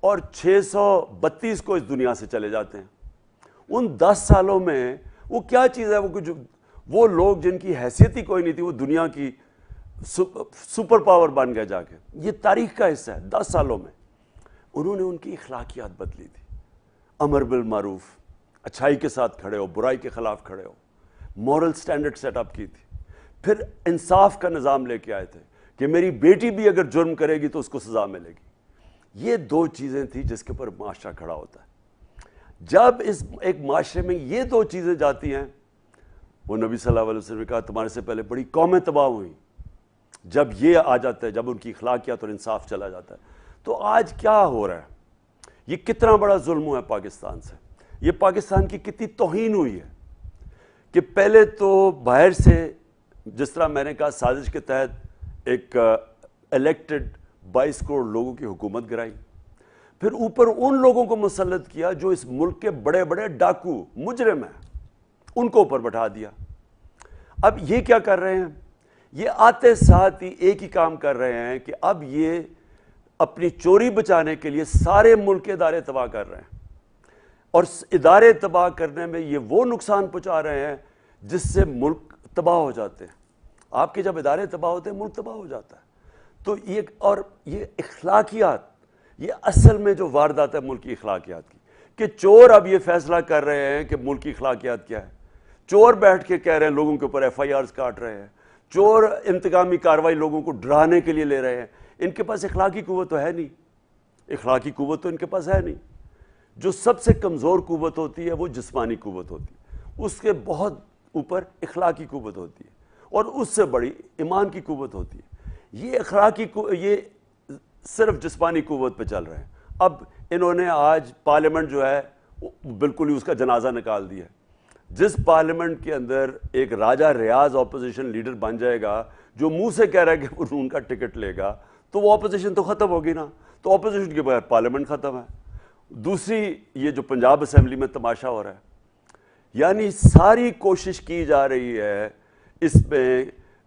اور 632 کو اس دنیا سے چلے جاتے ہیں. ان 10 سالوں میں وہ کیا چیز ہے, وہ لوگ جن کی حیثیت ہی کوئی نہیں تھی وہ دنیا کی سپر پاور بن گئے جا کے. یہ تاریخ کا حصہ ہے. 10 سالوں میں انہوں نے ان کی اخلاقیات بدلی تھی. امر بالمعروف, اچھائی کے ساتھ کھڑے ہو, برائی کے خلاف کھڑے ہو, مورل سٹینڈرڈ سیٹ اپ کی تھی. پھر انصاف کا نظام لے کے آئے تھے کہ میری بیٹی بھی اگر جرم کرے گی تو اس کو سزا ملے گی. یہ 2 چیزیں تھیں جس کے اوپر معاشرہ کھڑا ہوتا ہے. جب اس ایک معاشرے میں یہ 2 چیزیں جاتی ہیں, وہ نبی صلی اللہ علیہ وسلم نے کہا تمہارے سے پہلے بڑی قومیں تباہ ہوئیں. جب یہ آ جاتا ہے, جب ان کی اخلاقیات اور انصاف چلا جاتا ہے, تو آج کیا ہو رہا ہے؟ یہ کتنا بڑا ظلم ہوا ہے پاکستان سے. یہ پاکستان کی کتنی توہین ہوئی ہے کہ پہلے تو باہر سے, جس طرح میں نے کہا, سازش کے تحت ایک الیکٹڈ 22 کروڑ لوگوں کی حکومت گرائی. پھر اوپر ان لوگوں کو مسلط کیا جو اس ملک کے بڑے بڑے ڈاکو مجرم ہیں, ان کو اوپر بٹھا دیا. اب یہ کیا کر رہے ہیں؟ یہ آتے ساتھ ہی ایک ہی کام کر رہے ہیں کہ اب یہ اپنی چوری بچانے کے لیے سارے ملک کے ادارے تباہ کر رہے ہیں, اور ادارے تباہ کرنے میں یہ وہ نقصان پہنچا رہے ہیں جس سے ملک تباہ ہو جاتے ہیں. آپ کے جب ادارے تباہ ہوتے ہیں ملک تباہ ہو جاتا ہے. تو یہ اخلاقیات, یہ اصل میں جو واردات ہے ملک کی اخلاقیات کی, کہ چور اب یہ فیصلہ کر رہے ہیں کہ ملک کی اخلاقیات کیا ہے. چور بیٹھ کے کہہ رہے ہیں, لوگوں کے اوپر FIRs کاٹ رہے ہیں. چور انتقامی کارروائی لوگوں کو ڈرانے کے لیے لے رہے ہیں. ان کے پاس اخلاقی قوت تو ہے نہیں. اخلاقی قوت تو ان کے پاس ہے نہیں. جو سب سے کمزور قوت ہوتی ہے وہ جسمانی قوت ہوتی ہے, اس کے بہت اوپر اخلاقی قوت ہوتی ہے, اور اس سے بڑی ایمان کی قوت ہوتی ہے. یہ صرف جسمانی قوت پہ چل رہے ہیں. اب انہوں نے آج پارلیمنٹ جو ہے بالکل ہی اس کا جنازہ نکال دیا. جس پارلیمنٹ کے اندر ایک راجہ ریاض اپوزیشن لیڈر بن جائے گا جو منہ سے کہہ رہا ہے کہ وہ ان کا ٹکٹ لے گا, تو وہ اپوزیشن تو ختم ہوگی نا. تو اپوزیشن کے بغیر پارلیمنٹ ختم ہے. دوسری, یہ جو پنجاب اسمبلی میں تماشا ہو رہا ہے, یعنی ساری کوشش کی جا رہی ہے اس میں,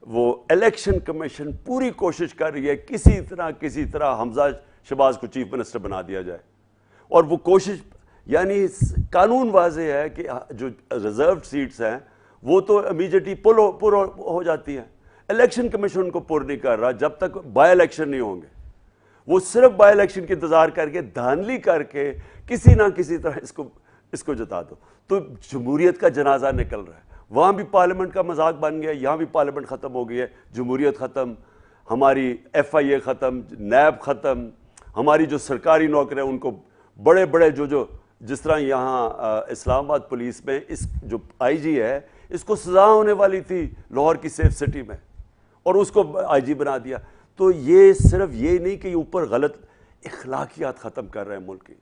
وہ الیکشن کمیشن پوری کوشش کر رہی ہے کسی طرح حمزہ شہباز کو چیف منسٹر بنا دیا جائے. اور وہ کوشش, یعنی قانون واضح ہے کہ جو ریزروڈ سیٹس ہیں وہ تو امیجیٹلی پر ہو جاتی ہیں. الیکشن کمیشن ان کو پر نہیں کر رہا جب تک بائی الیکشن نہیں ہوں گے. وہ صرف بائی الیکشن کی انتظار کر کے دھاندلی کر کے کسی نہ کسی طرح اس کو جتا دو. تو جمہوریت کا جنازہ نکل رہا ہے. وہاں بھی پارلیمنٹ کا مذاق بن گیا, یہاں بھی پارلیمنٹ ختم ہو گئی ہے. جمہوریت ختم, ہماری FIA ختم, نیب ختم, ہماری جو سرکاری نوکر ہیں ان کو بڑے بڑے جو جس طرح یہاں اسلام آباد پولیس میں اس جو IG ہے اس کو سزا ہونے والی تھی لاہور کی سیف سٹی میں, اور اس کو IG بنا دیا. تو یہ صرف یہ نہیں کہ یہ اوپر غلط اخلاقیات ختم کر رہے ہیں ملک کی.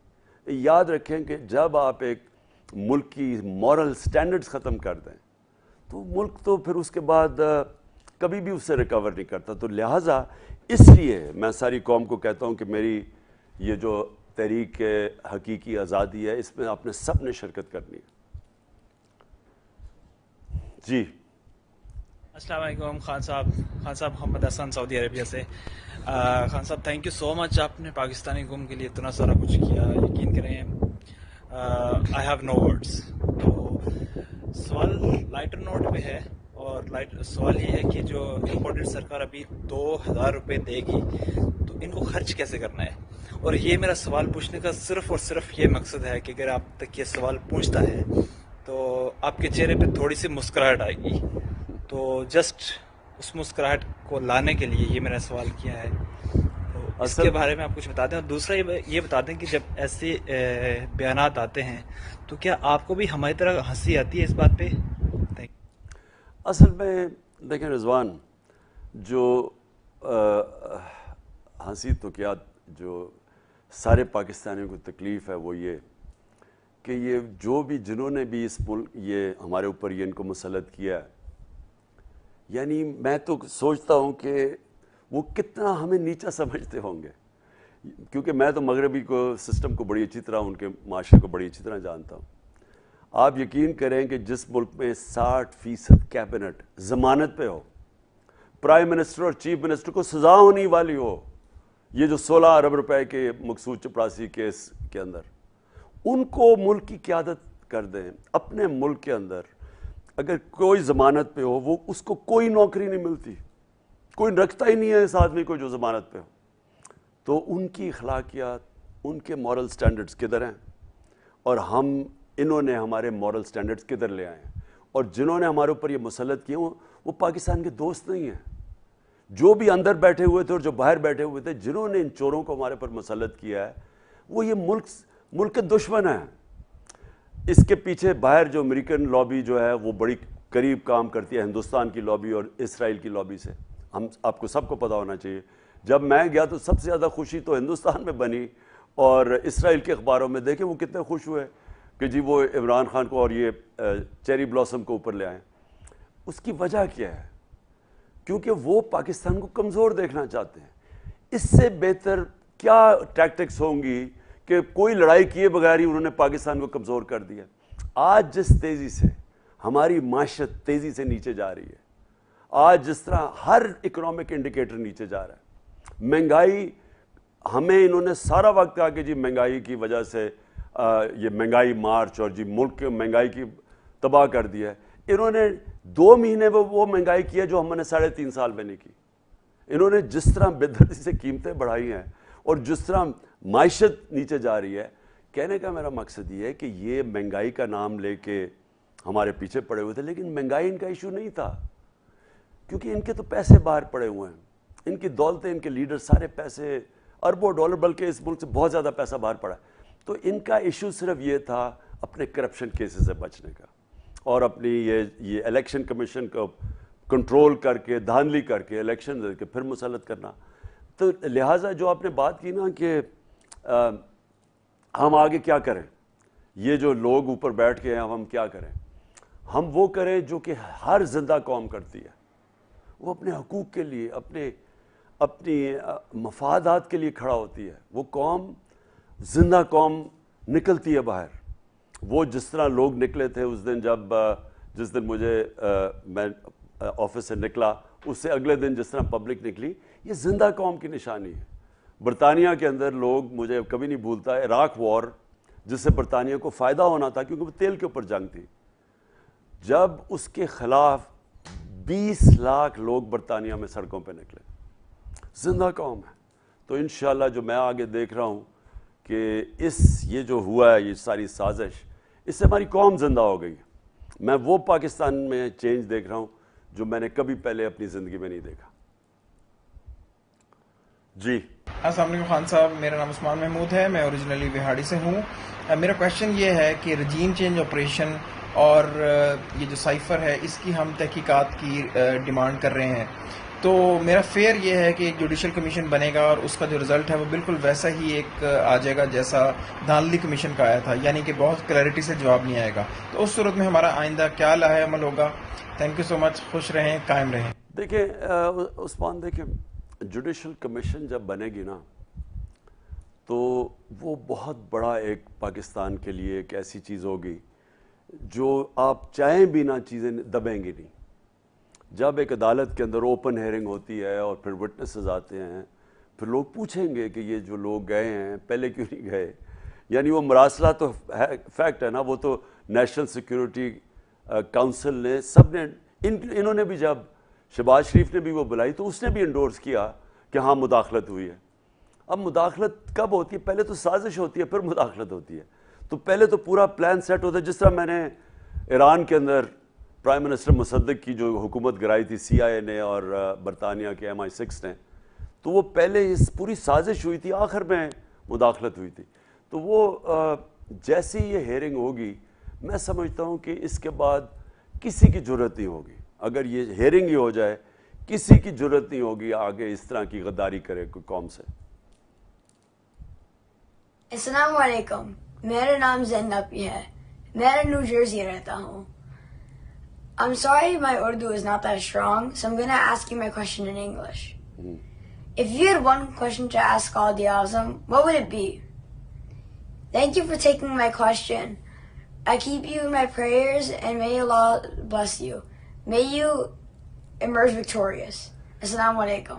یاد رکھیں کہ جب آپ ایک ملک کی مورل سٹینڈرڈز ختم کر دیں تو ملک تو پھر اس کے بعد کبھی بھی اس سے ریکور نہیں کرتا. تو لہٰذا اس لیے میں ساری قوم کو کہتا ہوں کہ میری یہ جو تحریک حقیقی آزادی ہے اس میں آپ نے سب نے شرکت کرنی ہے. جی السلام علیکم خان صاحب محمد حسن سعودی عربیہ سے. خان صاحب تھینک یو سو مچ, آپ نے پاکستانی قوم کے لیے اتنا سارا کچھ کیا, یقین کریں آئی ہیو نو ورڈس. تو سوال لائٹر نوٹ پہ ہے, اور سوال یہ ہے کہ جو امپورٹڈ سرکار ابھی 2000 روپے دے گی تو ان کو خرچ کیسے کرنا ہے. اور یہ میرا سوال پوچھنے کا صرف اور صرف یہ مقصد ہے کہ اگر آپ تک یہ سوال پہنچتا ہے تو آپ کے چہرے پہ تھوڑی سی مسکراہٹ آئے گی. تو جسٹ اس مسکراہٹ کو لانے کے لیے یہ میرا سوال کیا ہے. تو اس کے بارے میں آپ کچھ بتا دیں. اور دوسرا یہ بتا دیں کہ جب ایسے بیانات آتے ہیں تو کیا آپ کو بھی ہماری طرح ہنسی آتی ہے اس بات پہ؟ اصل میں دیکھیں رضوان, جو ہنسی تو کیا, جو سارے پاکستانیوں کو تکلیف ہے وہ یہ کہ یہ جو بھی جنہوں نے بھی اس ملک یہ ہمارے اوپر یہ ان کو مسلط کیا ہے, یعنی میں تو سوچتا ہوں کہ وہ کتنا ہمیں نیچا سمجھتے ہوں گے, کیونکہ میں تو مغربی کو سسٹم کو بڑی اچھی طرح, ان کے معاشرے کو بڑی اچھی طرح جانتا ہوں. آپ یقین کریں کہ جس ملک میں 60% کیبنٹ ضمانت پہ ہو, پرائم منسٹر اور چیف منسٹر کو سزا ہونے والی ہو یہ جو 16 ارب روپے کے مقصود چپڑاسی کیس کے اندر، ان کو ملک کی قیادت کر دیں. اپنے ملک کے اندر اگر کوئی ضمانت پہ ہو، وہ اس کو کوئی نوکری نہیں ملتی، کوئی رکھتا ہی نہیں ہے اس آدمی کو جو ضمانت پہ ہو. تو ان کی اخلاقیات، ان کے مورل سٹینڈرڈز کدھر ہیں؟ اور انہوں نے ہمارے مورل سٹینڈرڈز کدھر لے آئے ہیں؟ اور جنہوں نے ہمارے اوپر یہ مسلط کیے وہ پاکستان کے دوست نہیں ہیں. جو بھی اندر بیٹھے ہوئے تھے اور جو باہر بیٹھے ہوئے تھے، جنہوں نے ان چوروں کو ہمارے پر مسلط کیا ہے، وہ یہ ملک کے دشمن ہیں. اس کے پیچھے باہر جو امریکن لابی جو ہے وہ بڑی قریب کام کرتی ہے ہندوستان کی لابی اور اسرائیل کی لابی سے. آپ کو سب کو پتہ ہونا چاہیے. جب میں گیا تو سب سے زیادہ خوشی تو ہندوستان میں بنی، اور اسرائیل کے اخباروں میں دیکھیں وہ کتنے خوش ہوئے کہ جی وہ عمران خان کو اور یہ چیری بلاسم کو اوپر لے آئیں. اس کی وجہ کیا ہے؟ کیونکہ وہ پاکستان کو کمزور دیکھنا چاہتے ہیں. اس سے بہتر کیا ٹیکٹکس ہوں گی کہ کوئی لڑائی کیے بغیر ہی انہوں نے پاکستان کو کمزور کر دیا. آج جس تیزی سے ہماری معاشرت تیزی سے نیچے جا رہی ہے، آج جس طرح ہر اکنامک انڈیکیٹر نیچے جا رہا ہے، مہنگائی، ہمیں انہوں نے سارا وقت کہا کہ جی مہنگائی کی وجہ سے یہ مہنگائی مارچ اور جی ملک کے مہنگائی کی تباہ کر دیا ہے. انہوں نے 2 مہینے میں وہ مہنگائی کی ہے جو ہم نے 3.5 سال میں نہیں کی. انہوں نے جس طرح بے دردی سے قیمتیں بڑھائی ہیں اور جس طرح معیشت نیچے جا رہی ہے، کہنے کا میرا مقصد یہ ہے کہ یہ مہنگائی کا نام لے کے ہمارے پیچھے پڑے ہوئے تھے، لیکن مہنگائی ان کا ایشو نہیں تھا، کیونکہ ان کے تو پیسے باہر پڑے ہوئے ہیں، ان کی دولتیں، ان کے لیڈر سارے پیسے اربوں ڈالر، بلکہ اس ملک سے بہت زیادہ پیسہ باہر پڑا ہے. تو ان کا ایشو صرف یہ تھا اپنے کرپشن کیسز سے بچنے کا، اور اپنی یہ الیکشن کمیشن کو کنٹرول کر کے، دھاندلی کر کے، الیکشن دے کے پھر مسلط کرنا. تو لہٰذا جو آپ نے بات کی نا کہ ہم آگے کیا کریں، یہ جو لوگ اوپر بیٹھ کے ہیں ہم کیا کریں، ہم وہ کریں جو کہ ہر زندہ قوم کرتی ہے. وہ اپنے حقوق کے لیے، اپنی مفادات کے لیے کھڑا ہوتی ہے. وہ قوم، زندہ قوم نکلتی ہے باہر. وہ جس طرح لوگ نکلے تھے اس دن، جس دن میں آفس سے نکلا، اس سے اگلے دن جس طرح پبلک نکلی، یہ زندہ قوم کی نشانی ہے. برطانیہ کے اندر لوگ، مجھے کبھی نہیں بھولتا، عراق وار جس سے برطانیہ کو فائدہ ہونا تھا کیونکہ وہ تیل کے اوپر جنگ تھی، جب اس کے خلاف 20 لاکھ لوگ برطانیہ میں سڑکوں پہ نکلے. زندہ قوم ہے. تو انشاءاللہ جو میں آگے دیکھ رہا ہوں کہ یہ جو ہوا ہے، یہ ساری سازش، اس سے ہماری قوم زندہ ہو گئی. میں وہ پاکستان میں چینج دیکھ رہا ہوں جو میں نے کبھی پہلے اپنی زندگی میں نہیں دیکھا. جی السلام علیکم خان صاحب، میرا نام عثمان محمود ہے، میں اوریجنلی بہاڑی سے ہوں. میرا کویشچن یہ ہے کہ رجیم چینج آپریشن اور یہ جو سائفر ہے، اس کی ہم تحقیقات کی ڈیمانڈ کر رہے ہیں. تو میرا فیئر یہ ہے کہ ایک جوڈیشل کمیشن بنے گا اور اس کا جو رزلٹ ہے وہ بالکل ویسا ہی ایک آ جائے گا جیسا دھاندلی کمیشن کا آیا تھا، یعنی کہ بہت کلیئرٹی سے جواب نہیں آئے گا. تو اس صورت میں ہمارا آئندہ کیا لاہ عمل ہوگا؟ تھینک یو سو مچ. خوش رہیں، قائم رہیں. دیکھیں عثمان، دیکھیں جوڈیشل کمیشن جب بنے گی نا تو وہ بہت بڑا ایک پاکستان کے لیے ایک ایسی چیز ہوگی جو آپ چاہیں بھی نہ چیزیں دبیں گی نہیں. جب ایک عدالت کے اندر اوپن ہیئرنگ ہوتی ہے اور پھر وٹنسز آتے ہیں، پھر لوگ پوچھیں گے کہ یہ جو لوگ گئے ہیں پہلے کیوں نہیں گئے. یعنی وہ مراسلہ تو فیکٹ ہے نا، وہ تو نیشنل سیکیورٹی کونسل نے، سب نے، انہوں نے بھی، جب شہباز شریف نے بھی وہ بلائی تو اس نے بھی انڈورس کیا کہ ہاں مداخلت ہوئی ہے. اب مداخلت کب ہوتی ہے؟ پہلے تو سازش ہوتی ہے، پھر مداخلت ہوتی ہے. تو پہلے تو پورا پلان سیٹ ہوتا ہے. جس طرح میں نے ایران کے اندر پرائم منسٹر مصدق کی جو حکومت گرائی تھی CIA نے اور برطانیہ کے MI6 نے، تو وہ پہلے اس پوری سازش ہوئی تھی، آخر میں مداخلت ہوئی تھی. تو وہ جیسی یہ ہیئرنگ ہوگی، میں سمجھتا ہوں کہ اس کے بعد کسی کی جرت نہیں ہوگی. اگر یہ ہیئرنگ ہی ہو جائے، کسی کی جرت نہیں ہوگی آگے اس طرح کی غداری کرے کوئی قوم سے. السلام علیکم، میرا نام زین نقوی ہے، میں نیو جرسی رہتا ہوں. I'm sorry my Urdu is not that strong, so I'm going to ask you my question in English. If you had one question to ask Qaadi Azam, what would it be? Thank you for taking my question. I keep you in my prayers and may Allah bless you. May you emerge victorious. Assalamu alaikum.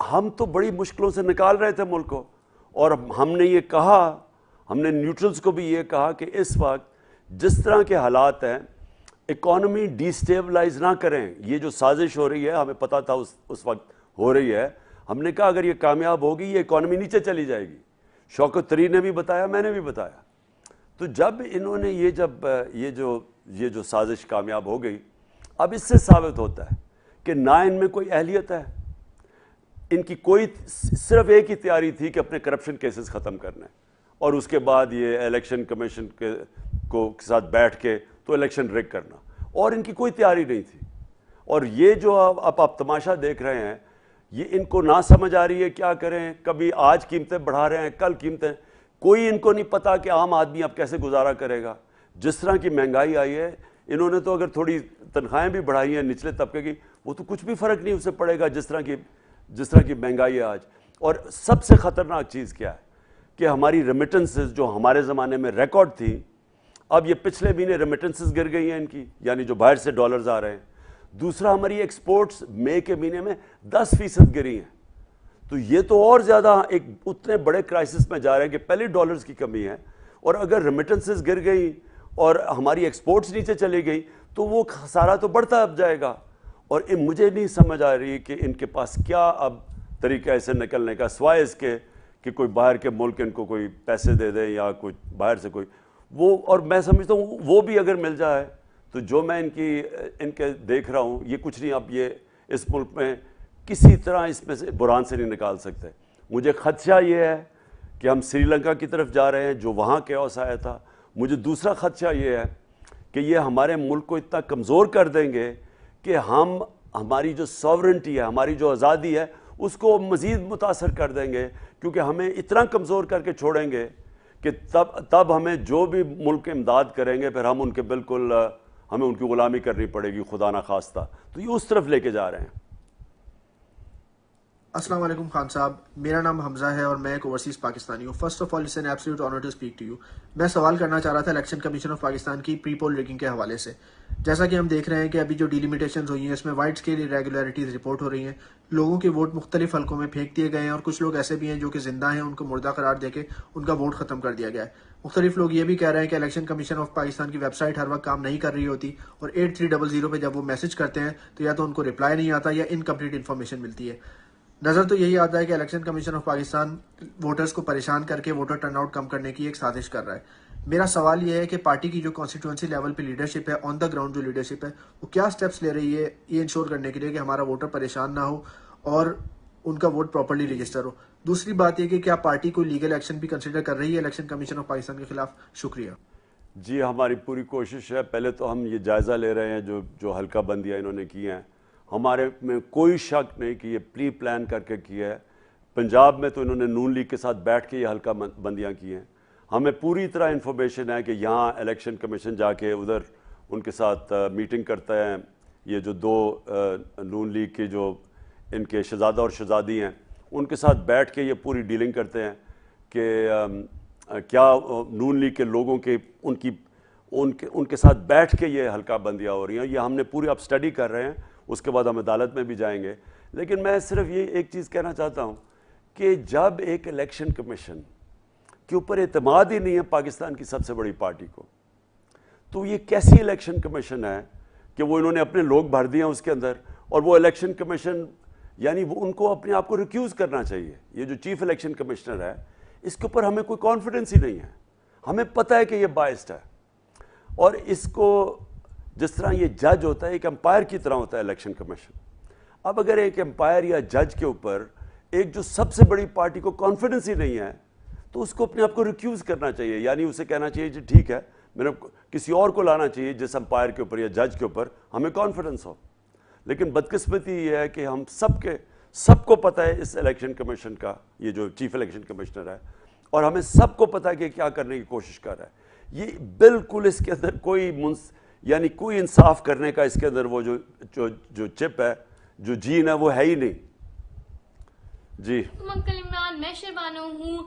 ہم تو بڑی مشکلوں سے نکال رہے تھے ملک کو, اور ہم نے یہ کہا, ہم نے نیوٹرلز کو بھی یہ کہا کہ اس وقت جس طرح کے حالات ہیں اکانومی ڈی سٹیبلائز نہ کریں. یہ جو سازش ہو رہی ہے ہمیں پتہ تھا اس وقت ہو رہی ہے, ہم نے کہا اگر یہ کامیاب ہوگی یہ اکانومی نیچے چلی جائے گی. شوکت طری نے بھی بتایا, میں نے بھی بتایا. تو جب انہوں نے یہ جو سازش کامیاب ہو گئی, اب اس سے ثابت ہوتا ہے کہ نہ ان میں کوئی اہلیت ہے, ان کی کوئی صرف ایک ہی تیاری تھی کہ اپنے کرپشن کیسز ختم کرنا ہے, اور اس کے بعد یہ الیکشن کمیشن کے ساتھ بیٹھ کے تو الیکشن ریگ کرنا, اور ان کی کوئی تیاری نہیں تھی. اور یہ جو اب آپ تماشا دیکھ رہے ہیں, یہ ان کو نہ سمجھ آ رہی ہے کیا کریں. کبھی آج قیمتیں بڑھا رہے ہیں, کل قیمتیں, کوئی ان کو نہیں پتا کہ عام آدمی اب کیسے گزارا کرے گا. جس طرح کی مہنگائی آئی ہے, انہوں نے تو اگر تھوڑی تنخواہیں بھی بڑھائی ہیں نچلے طبقے کی, وہ تو کچھ بھی فرق نہیں اسے پڑے گا جس طرح کی مہنگائی ہے آج. اور سب سے خطرناک چیز کیا ہے کہ ہماری ریمیٹنسز جو ہمارے زمانے میں ریکارڈ تھی, اب یہ پچھلے مہینے ریمیٹنسز گر گئی ہیں ان کی, یعنی جو باہر سے ڈالرز آ رہے ہیں. دوسرا, ہماری ایکسپورٹس مئی کے مہینے میں 10% گری ہیں. تو یہ تو اور زیادہ ایک اتنے بڑے کرائسس میں جا رہے ہیں کہ پہلے ڈالرز کی کمی ہے, اور اگر ریمیٹنسز گر گئی اور ہماری ایکسپورٹس نیچے چلی گئی تو وہ خسارہ تو بڑھتا اب جائے گا. اور مجھے نہیں سمجھ آ رہی کہ ان کے پاس کیا اب طریقہ ایسے نکلنے کا, سوائے اس کے کہ کوئی باہر کے ملک ان کو کوئی پیسے دے دیں یا کوئی باہر سے کوئی وہ. اور میں سمجھتا ہوں وہ بھی اگر مل جائے تو جو میں ان کے دیکھ رہا ہوں یہ کچھ نہیں, اب یہ اس ملک میں کسی طرح اس میں سے بحران سے نہیں نکال سکتے. مجھے خدشہ یہ ہے کہ ہم سری لنکا کی طرف جا رہے ہیں جو وہاں کیوس آیا تھا. مجھے دوسرا خدشہ یہ ہے کہ یہ ہمارے ملک کو اتنا کمزور کر دیں گے کہ ہماری جو ساورنٹی ہے, ہماری جو آزادی ہے, اس کو مزید متاثر کر دیں گے, کیونکہ ہمیں اتنا کمزور کر کے چھوڑیں گے کہ تب ہمیں جو بھی ملک امداد کریں گے پھر ہم ان کے بالکل ہمیں ان کی غلامی کرنی پڑے گی خدا نہ خواستہ. تو یہ اس طرف لے کے جا رہے ہیں. السلام علیکم خان صاحب, میرا نام حمزہ ہے اور میں ایک اوورسیز پاکستانی ہوں. First of all it's an absolute honour to speak to you. میں سوال کرنا چاہ رہا تھا الیکشن کمیشن آف پاکستان کی پری پول ریگنگ کے حوالے سے. جیسا کہ ہم دیکھ رہے ہیں کہ ابھی جو ڈیلیمیٹیشنز ہوئی ہیں اس میں وائڈ اسکیل irregularities رپورٹ ہو رہی ہیں. لوگوں کے ووٹ مختلف حلقوں میں پھینک دیے گئے ہیں, اور کچھ لوگ ایسے بھی ہیں جو کہ زندہ ہیں, ان کو مردہ قرار دے کے ان کا ووٹ ختم کر دیا گیا ہے. مختلف لوگ یہ بھی کہہ رہے ہیں کہ الیکشن کمیشن آف پاکستان کی ویب سائٹ ہر وقت کام نہیں کر رہی ہوتی, اور 8300 پہ جب وہ میسج کرتے ہیں تو یا تو ان کو رپلائی نہیں آتا یا انکمپلیٹ انفارمیشن ملتی ہے. نظر تو یہی آتا ہے کہ election commission of Pakistan voters کو پریشان کر کے ووٹر ٹرن آؤٹ کم کرنے کی ایک سازش کر رہا ہے. میرا سوال یہ ہے کہ پارٹی کی جو کانسٹیٹوئنسی لیول پہ لیڈرشپ ہے, آن دا گراؤنڈ جو لیڈرشپ ہے, وہ کیا سٹیپس لے رہی ہے یہ انشور کرنے کے لیے کہ ہمارا ووٹر پریشان نہ ہو اور ان کا ووٹ پراپرلی رجسٹر ہو. دوسری بات یہ کہ کیا پارٹی کوئی لیگل ایکشن بھی کنسیڈر کر رہی ہے الیکشن کمیشن آف پاکستان کے خلاف؟ شکریہ. جی, ہماری پوری کوشش ہے. پہلے تو ہم یہ جائزہ لے رہے ہیں جو حلقہ بندیاں انہوں نے کی ہیں. ہمارے میں کوئی شک نہیں کہ یہ پری پلان کر کے کیا ہے. پنجاب میں تو انہوں نے نون لیگ کے ساتھ بیٹھ کے یہ حلقہ بندیاں کی ہیں. ہمیں پوری طرح انفارمیشن ہے کہ یہاں الیکشن کمیشن جا کے ادھر ان کے ساتھ میٹنگ کرتا ہے. یہ جو دو نون لیگ کے جو ان کے شہزادہ اور شہزادی ہیں ان کے ساتھ بیٹھ کے یہ پوری ڈیلنگ کرتے ہیں کہ کیا نون لیگ کے لوگوں کے ان کے ساتھ بیٹھ کے یہ حلقہ بندیاں ہو رہی ہیں. یہ ہم نے پوری اب اسٹڈی کر رہے ہیں, اس کے بعد ہم عدالت میں بھی جائیں گے. لیکن میں صرف یہ ایک چیز کہنا چاہتا ہوں کہ جب ایک الیکشن کمیشن کے اوپر اعتماد ہی نہیں ہے پاکستان کی سب سے بڑی پارٹی کو, تو یہ کیسی الیکشن کمیشن ہے کہ وہ انہوں نے اپنے لوگ بھر دیے ہیں اس کے اندر, اور وہ الیکشن کمیشن یعنی وہ ان کو اپنے آپ کو ریکیوز کرنا چاہیے. یہ جو چیف الیکشن کمشنر ہے اس کے اوپر ہمیں کوئی کانفیڈنس ہی نہیں ہے. ہمیں پتہ ہے کہ یہ بائسڈ ہے, اور اس کو جس طرح یہ جج ہوتا ہے ایک امپائر کی طرح ہوتا ہے الیکشن کمیشن. اب اگر ایک امپائر یا جج کے اوپر ایک جو سب سے بڑی پارٹی کو کانفیڈنس ہی نہیں ہے تو اس کو اپنے آپ کو ریکیوز کرنا چاہیے, یعنی اسے کہنا چاہیے جی ٹھیک ہے میں نے کسی اور کو لانا چاہیے جس امپائر کے اوپر یا جج کے اوپر ہمیں کانفیڈنس ہو. لیکن بدقسمتی یہ ہے کہ ہم سب کو پتہ ہے اس الیکشن کمیشن کا, یہ جو چیف الیکشن کمشنر ہے, اور ہمیں سب کو پتہ ہے کہ کیا کرنے کی کوشش کر رہا ہے. یہ بالکل اس کے اندر یعنی کوئی انصاف کرنے کا اس کے اندر وہ جو چپ ہے, جو جین ہے وہ ہے ہی نہیں. جی انکل عمران, میں شہبانو ہوں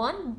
1,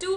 2,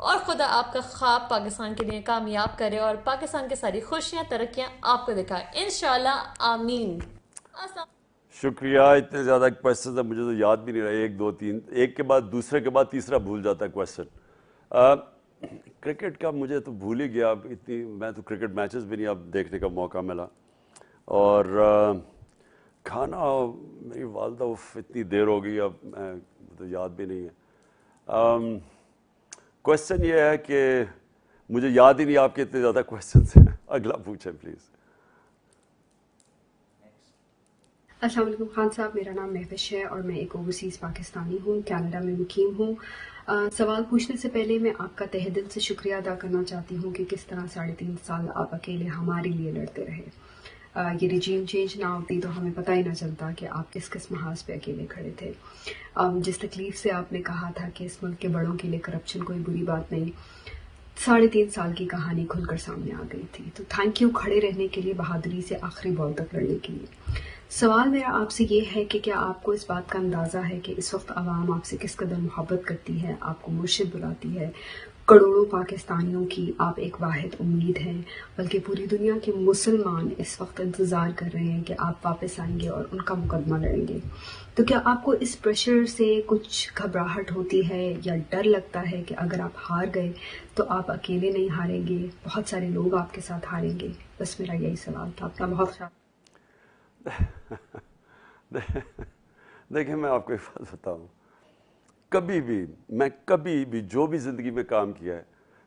اور خدا آپ کا خواب پاکستان کے لیے کامیاب کرے اور پاکستان کی ساری خوشیاں ترقیاں آپ کو دکھائے انشاءاللہ آمین. شکریہ. اتنے زیادہ کویسچنز ہیں مجھے تو یاد بھی نہیں رہا, 1 2 3 ایک کے بعد دوسرے کے بعد تیسرا بھول جاتا ہے کویسچن. کرکٹ کا مجھے تو بھول ہی گیا, اتنی میں تو کرکٹ میچز بھی نہیں اب دیکھنے کا موقع ملا. اور کھانا میری والدہ اتنی دیر ہو گئی اب میں تو یاد بھی نہیں ہے. کویسچن یہ ہے کہ مجھے یاد ہی نہیں آپ کے اتنے زیادہ کویسچنس ہیں. اگلا پوچھیں پلیز. السلام علیکم خان صاحب, میرا نام مہوش ہے اور میں ایک اوورسیز پاکستانی ہوں, کینیڈا میں مقیم ہوں. سوال پوچھنے سے پہلے میں آپ کا تہہ دل سے شکریہ ادا کرنا چاہتی ہوں کہ کس طرح 3.5 سال آپ اکیلے ہمارے لیے لڑتے رہے. یہ رجیم چینج نہ ہوتی تو ہمیں پتہ ہی نہ چلتا کہ آپ کس محاذ پہ اکیلے کھڑے تھے. جس تکلیف سے آپ نے کہا تھا کہ اس ملک کے بڑوں کے لیے کرپشن کوئی بری بات نہیں, 3.5 سال کی کہانی کھل کر سامنے آ گئی تھی. تو تھینک یو کھڑے رہنے کے لیے, بہادری سے آخری بال تک لڑنے کے لیے. سوال میرا آپ سے یہ ہے کہ کیا آپ کو اس بات کا اندازہ ہے کہ اس وقت عوام آپ سے کس قدر محبت کرتی ہے, آپ کو مرشد بلاتی ہے. کروڑوں پاکستانیوں کی آپ ایک واحد امید ہیں, بلکہ پوری دنیا کے مسلمان اس وقت انتظار کر رہے ہیں کہ آپ واپس آئیں گے اور ان کا مقدمہ لڑیں گے. تو کیا آپ کو اس پریشر سے کچھ گھبراہٹ ہوتی ہے یا ڈر لگتا ہے کہ اگر آپ ہار گئے تو آپ اکیلے نہیں ہاریں گے, بہت سارے لوگ آپ کے ساتھ ہاریں گے؟ بس میرا یہی سوال تھا. اپنا بہت خیال. دیکھیں میں آپ کو ایک بات بتاؤں, میں کبھی بھی جو بھی زندگی میں کام کیا ہے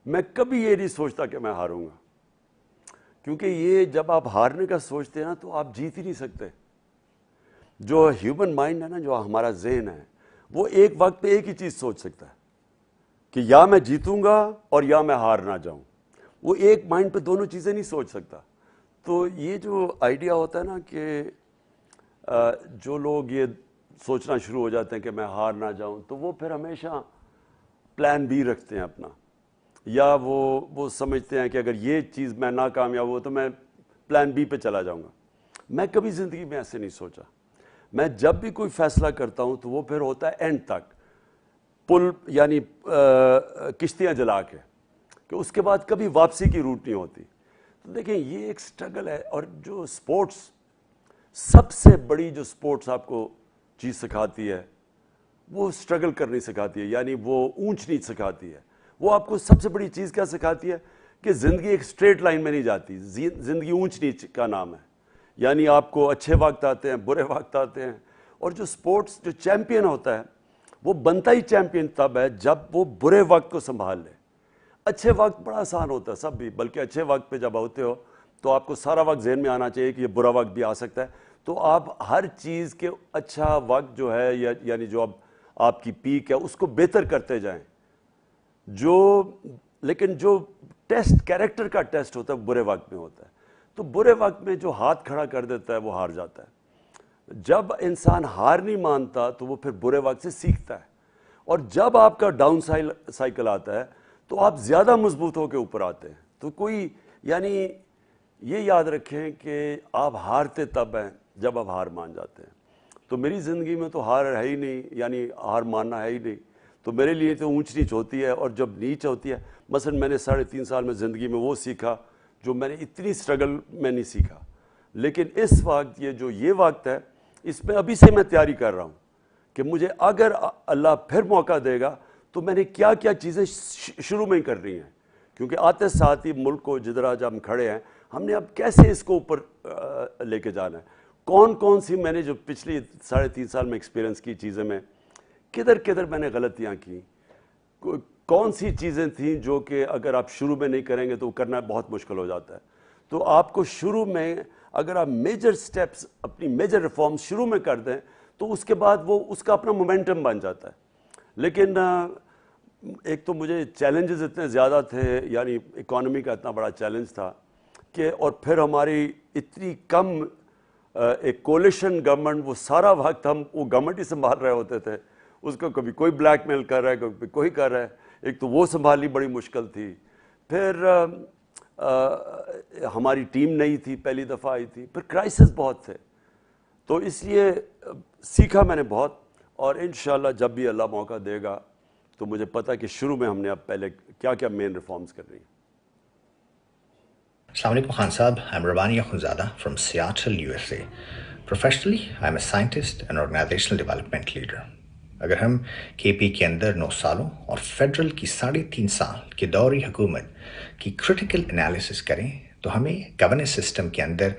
میں کبھی یہ نہیں سوچتا کہ میں ہاروں گا, کیونکہ یہ جب آپ ہارنے کا سوچتے ہیں نا تو آپ جیت ہی نہیں سکتے. جو ہیومن مائنڈ ہے نا, جو ہمارا ذہن ہے, وہ ایک وقت پہ ایک ہی چیز سوچ سکتا ہے کہ یا میں جیتوں گا اور یا میں ہار نہ جاؤں. وہ ایک مائنڈ پہ دونوں چیزیں نہیں سوچ سکتا. تو یہ جو آئیڈیا ہوتا ہے نا کہ جو لوگ یہ سوچنا شروع ہو جاتے ہیں کہ میں ہار نہ جاؤں, تو وہ پھر ہمیشہ پلان بی رکھتے ہیں اپنا, یا وہ سمجھتے ہیں کہ اگر یہ چیز میں ناکامیاب ہو تو میں پلان بی پہ چلا جاؤں گا. میں کبھی زندگی میں ایسے نہیں سوچا. میں جب بھی کوئی فیصلہ کرتا ہوں تو وہ پھر ہوتا ہے اینڈ تک, پل یعنی کشتیاں جلا کے, کہ اس کے بعد کبھی واپسی کی روٹ نہیں ہوتی. تو دیکھیں یہ ایک سٹرگل ہے. اور جو سپورٹس, سب سے بڑی جو سپورٹس آپ کو چیز سکھاتی ہے وہ سٹرگل کرنی سکھاتی ہے, یعنی وہ اونچ نیچ سکھاتی ہے. وہ آپ کو سب سے بڑی چیز کیا سکھاتی ہے کہ زندگی ایک سٹریٹ لائن میں نہیں جاتی, زندگی اونچ نیچ کا نام ہے. یعنی آپ کو اچھے وقت آتے ہیں, برے وقت آتے ہیں. اور جو سپورٹس جو چیمپئن ہوتا ہے وہ بنتا ہی چیمپئن تب ہے جب وہ برے وقت کو سنبھال لے. اچھے وقت بڑا آسان ہوتا ہے سب بھی, بلکہ اچھے وقت پہ جب ہوتے ہو تو آپ کو سارا وقت ذہن میں آنا چاہیے کہ یہ برا وقت بھی آ سکتا ہے. تو آپ ہر چیز کے اچھا وقت جو ہے یعنی جو اب آپ کی پیک ہے اس کو بہتر کرتے جائیں. لیکن جو ٹیسٹ کیریکٹر کا ٹیسٹ ہوتا ہے برے وقت میں ہوتا ہے. تو برے وقت میں جو ہاتھ کھڑا کر دیتا ہے وہ ہار جاتا ہے. جب انسان ہار نہیں مانتا تو وہ پھر برے وقت سے سیکھتا ہے. اور جب آپ کا ڈاؤن سائیکل آتا ہے تو آپ زیادہ مضبوط ہو کے اوپر آتے ہیں. تو کوئی یعنی یہ یاد رکھیں کہ آپ ہارتے تب ہیں جب آپ ہار مان جاتے ہیں. تو میری زندگی میں تو ہار ہے ہی نہیں, یعنی ہار ماننا ہے ہی نہیں. تو میرے لیے تو اونچ نیچ ہوتی ہے, اور جب نیچ ہوتی ہے, مثلا میں نے 3.5 سال میں زندگی میں وہ سیکھا جو میں نے اتنی سٹرگل میں نہیں سیکھا. لیکن اس وقت یہ وقت ہے, اس میں ابھی سے میں تیاری کر رہا ہوں کہ مجھے اگر اللہ پھر موقع دے گا تو میں نے کیا کیا چیزیں شروع میں ہی کرنی ہیں. کیونکہ آتے ساتھ ہی ملک کو جدھر آج ہم کھڑے ہیں, ہم نے اب کیسے اس کو اوپر لے کے جانا ہے. کون سی میں نے جو پچھلی 3.5 سال میں ایکسپیرینس کی چیزیں میں کدھر میں نے غلطیاں کی, کون سی چیزیں تھیں جو کہ اگر آپ شروع میں نہیں کریں گے تو کرنا بہت مشکل ہو جاتا ہے. تو آپ کو شروع میں اگر آپ میجر سٹیپس, اپنی میجر ریفارمز شروع میں کر دیں تو اس کے بعد وہ اس کا اپنا مومنٹم بن جاتا ہے. لیکن ایک تو مجھے چیلنجز اتنے زیادہ تھے, یعنی اکانومی کا اتنا بڑا چیلنج تھا کہ, اور پھر ہماری اتنی کم ایک کولیشن گورنمنٹ, وہ سارا وقت ہم وہ گورنمنٹ ہی سنبھال رہے ہوتے تھے. اس کو کبھی کوئی بلیک میل کر رہا ہے, کبھی کوئی کر رہا ہے. ایک تو وہ سنبھالنی بڑی مشکل تھی. پھر ہماری ٹیم نہیں تھی, پہلی دفعہ آئی تھی. پھر کرائسس بہت تھے. تو اس لیے سیکھا میں نے بہت, اور انشاءاللہ جب بھی اللہ موقع دے گا تو مجھے پتا کہ شروع میں ہم نے اب پہلے کیا کیا مین ریفارمز کر رہی ہیں. السلام علیکم خان صاحب. I'm Rabani Akhundzada from Seattle, USA. Professionally, I'm a scientist and organizational development leader. اگر ہم کے پی کے اندر 9 سالوں اور فیڈرل کی 3.5 سال کی دوری حکومت کی کرٹیکل انالیسس کریں تو ہمیں گورننس سسٹم کے اندر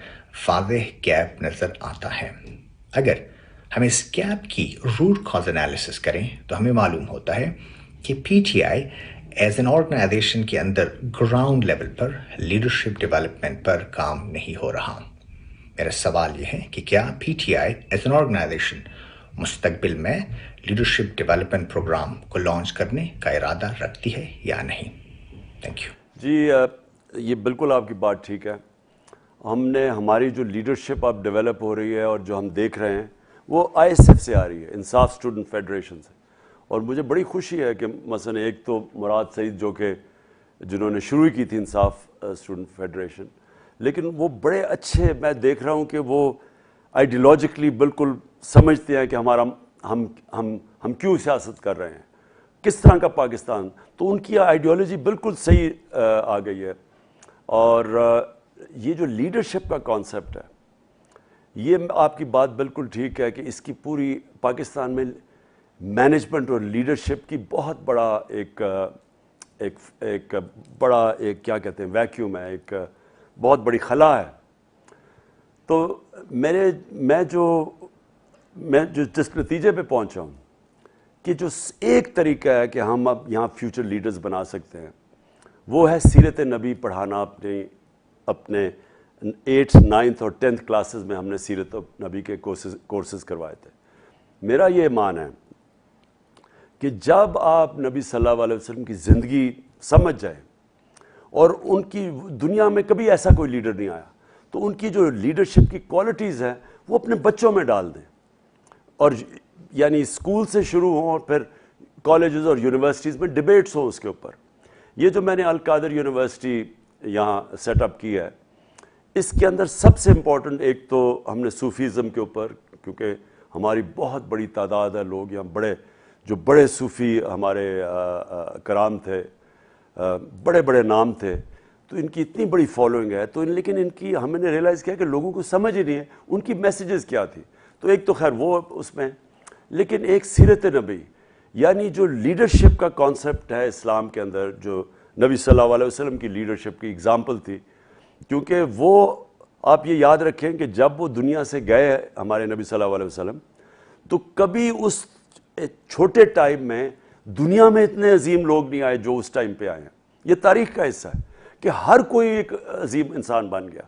واضح گیپ نظر آتا ہے. اگر ہم اس گیپ کی روٹ کاز انالیسس کریں تو ہمیں معلوم ہوتا ہے کہ P T I as an organisation کے اندر گراؤنڈ لیول پر لیڈرشپ ڈیولپمنٹ پر کام نہیں ہو رہا. میرا سوال یہ ہے کہ کیا P T I as an organisation مستقبل میں لیڈرشپ ڈیولپمنٹ پروگرام کو لانچ کرنے کا ارادہ رکھتی ہے یا نہیں؟ Thank you. جی یہ بالکل آپ کی بات ٹھیک ہے. ہم نے ہماری جو لیڈرشپ اب ڈیولپ ہو رہی ہے اور جو ہم دیکھ رہے ہیں وہ آئی ایس ایف سے آ رہی ہے, انصاف اسٹوڈنٹ فیڈریشن سے. اور مجھے بڑی خوشی ہے کہ مثلا ایک تو مراد سعید جو کہ جنہوں نے شروع کی تھی انصاف اسٹوڈنٹ فیڈریشن, لیکن وہ بڑے اچھے, میں دیکھ رہا ہوں کہ وہ آئیڈیالوجیکلی بالکل سمجھتے ہیں کہ ہمارا ہم کیوں سیاست کر رہے ہیں, کس طرح کا پاکستان. تو ان کی آئیڈیالوجی بالکل صحیح آ گئی ہے. اور یہ جو لیڈرشپ کا کانسیپٹ ہے, یہ آپ کی بات بالکل ٹھیک ہے کہ اس کی پوری پاکستان میں مینجمنٹ اور لیڈرشپ کی بہت بڑا ایک کیا کہتے ہیں ویکیوم ہے, ایک بہت بڑی خلا ہے. تو میں جس نتیجے پہ پہنچا ہوں کہ جو ایک طریقہ ہے کہ ہم اب یہاں فیوچر لیڈرز بنا سکتے ہیں وہ ہے سیرت نبی پڑھانا. اپنے 8th 9th اور 10th کلاسز میں ہم نے سیرت نبی کے کورسز کروائے تھے. میرا یہ ایمان ہے کہ جب آپ نبی صلی اللہ علیہ وسلم کی زندگی سمجھ جائیں, اور ان کی دنیا میں کبھی ایسا کوئی لیڈر نہیں آیا, تو ان کی جو لیڈرشپ کی کوالٹیز ہیں وہ اپنے بچوں میں ڈال دیں. اور یعنی اسکول سے شروع ہوں اور پھر کالجز اور یونیورسٹیز میں ڈبیٹس ہوں اس کے اوپر. یہ جو میں نے القادر یونیورسٹی یہاں سیٹ اپ کی ہے, اس کے اندر سب سے امپورٹنٹ ایک تو ہم نے صوفیزم کے اوپر, کیونکہ ہماری بہت بڑی تعداد ہے لوگ یہاں, بڑے صوفی ہمارے کرام تھے, بڑے بڑے نام تھے, تو ان کی اتنی بڑی فالوئنگ ہے. تو لیکن ان کی ہم نے ریئلائز کیا کہ لوگوں کو سمجھ ہی نہیں ہے ان کی میسیجز کیا تھی. تو ایک تو خیر وہ اس میں, لیکن ایک سیرت نبی یعنی جو لیڈرشپ کا کانسیپٹ ہے اسلام کے اندر, جو نبی صلی اللہ علیہ وسلم کی لیڈرشپ کی اگزامپل تھی. کیونکہ وہ آپ یہ یاد رکھیں کہ جب وہ دنیا سے گئے ہمارے نبی صلی اللہ علیہ وسلم, تو کبھی اس چھوٹے ٹائم میں دنیا میں اتنے عظیم لوگ نہیں آئے جو اس ٹائم پہ آئے ہیں. یہ تاریخ کا حصہ ہے کہ ہر کوئی ایک عظیم انسان بن گیا.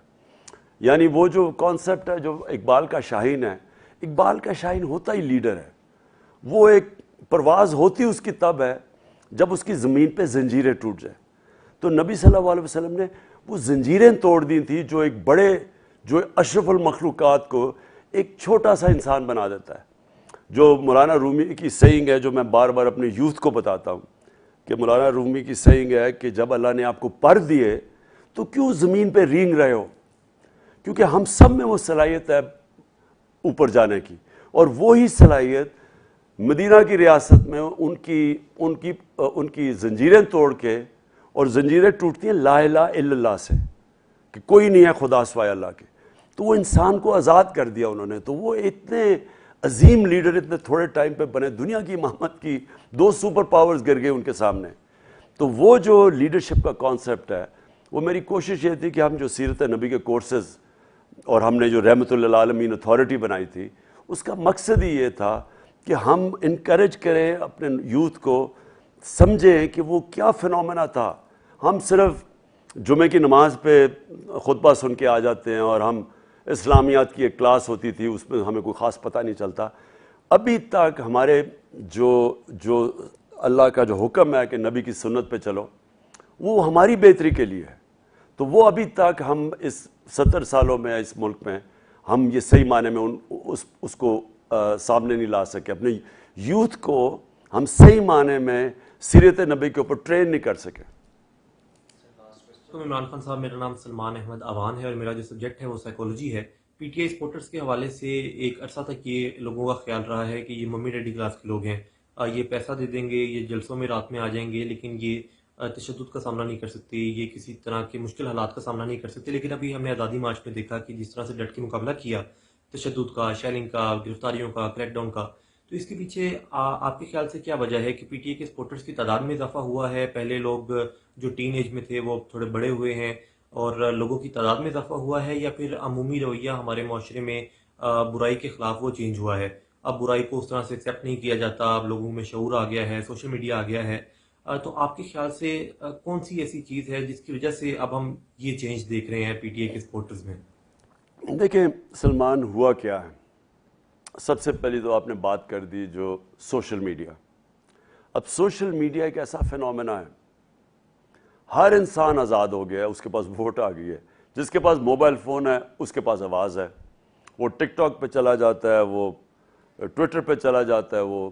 یعنی وہ جو کانسیپٹ ہے جو اقبال کا شاہین ہے, اقبال کا شاہین ہوتا ہی لیڈر ہے. وہ ایک پرواز ہوتی اس کی تب ہے جب اس کی زمین پہ زنجیریں ٹوٹ جائیں. تو نبی صلی اللہ علیہ وسلم نے وہ زنجیریں توڑ دی تھیں جو اشرف المخلوقات کو ایک چھوٹا سا انسان بنا دیتا ہے. جو مولانا رومی کی سیئنگ ہے, جو میں بار بار اپنے یوتھ کو بتاتا ہوں, کہ مولانا رومی کی سیئنگ ہے کہ جب اللہ نے آپ کو پر دیے تو کیوں زمین پہ رینگ رہے ہو, کیونکہ ہم سب میں وہ صلاحیت ہے اوپر جانے کی. اور وہی صلاحیت مدینہ کی ریاست میں ان کی زنجیریں توڑ کے, اور زنجیریں ٹوٹتی ہیں لا الہ الا اللہ سے, کہ کوئی نہیں ہے خدا سوائے اللہ کے. تو وہ انسان کو آزاد کر دیا انہوں نے. تو وہ اتنے عظیم لیڈر اتنے تھوڑے ٹائم پہ بنے, دنیا کی امامت کی 2 سپر پاورز گر گئے ان کے سامنے. تو وہ جو لیڈرشپ کا کانسیپٹ ہے, وہ میری کوشش یہ تھی کہ ہم جو سیرت نبی کے کورسز اور ہم نے جو رحمت للعالمین اتھارٹی بنائی تھی, اس کا مقصد ہی یہ تھا کہ ہم انکریج کریں اپنے یوتھ کو, سمجھیں کہ وہ کیا فنومینا تھا. ہم صرف جمعے کی نماز پہ خطبہ سن کے آ جاتے ہیں, اور ہم اسلامیات کی ایک کلاس ہوتی تھی اس میں ہمیں کوئی خاص پتہ نہیں چلتا. ابھی تک ہمارے جو اللہ کا جو حکم ہے کہ نبی کی سنت پہ چلو, وہ ہماری بہتری کے لیے ہے. تو وہ ابھی تک ہم اس 70 سالوں میں اس ملک میں ہم یہ صحیح معنی میں اس کو سامنے نہیں لا سکے. اپنے یوتھ کو ہم صحیح معنی میں سیرت نبی کے اوپر ٹرین نہیں کر سکے. عمران خان صاحب, میرا نام سلمان احمد اوان ہے اور میرا جو سبجیکٹ ہے وہ سائیکالوجی ہے. پی ٹی آئی سپورٹرز کے حوالے سے ایک عرصہ تک یہ لوگوں کا خیال رہا ہے کہ یہ ممی ڈیڈی کلاس کے لوگ ہیں, یہ پیسہ دے دیں گے، یہ جلسوں میں رات میں آ جائیں گے، لیکن یہ تشدد کا سامنا نہیں کر سکتے، یہ کسی طرح کے مشکل حالات کا سامنا نہیں کر سکتے. لیکن ابھی ہم نے آزادی مارچ میں دیکھا کہ جس طرح سے ڈٹ کے مقابلہ کیا تشدد کا، شیلنگ کا، گرفتاریوں کا، کریک ڈاؤن کا، تو اس کے پیچھے آپ کے خیال سے کیا وجہ ہے کہ پی ٹی اے کے سپورٹرز کی تعداد میں اضافہ ہوا ہے؟ پہلے لوگ جو ٹین ایج میں تھے وہ تھوڑے بڑے ہوئے ہیں اور لوگوں کی تعداد میں اضافہ ہوا ہے، یا پھر عمومی رویہ ہمارے معاشرے میں برائی کے خلاف وہ چینج ہوا ہے؟ اب برائی کو اس طرح سے ایکسیپٹ نہیں کیا جاتا، اب لوگوں میں شعور آ گیا ہے، سوشل میڈیا آ گیا ہے. تو آپ کے خیال سے کون سی ایسی چیز ہے جس کی وجہ سے اب ہم یہ چینج دیکھ رہے ہیں پی ٹی اے کے سپورٹرز میں؟ دیکھیں سلمان، ہوا کیا ہے، سب سے پہلی تو آپ نے بات کر دی جو سوشل میڈیا. اب سوشل میڈیا ایک ایسا فینومینا ہے، ہر انسان آزاد ہو گیا ہے، اس کے پاس ووٹ آ گئی ہے. جس کے پاس موبائل فون ہے اس کے پاس آواز ہے. وہ ٹک ٹاک پہ چلا جاتا ہے، وہ ٹویٹر پہ چلا جاتا ہے، وہ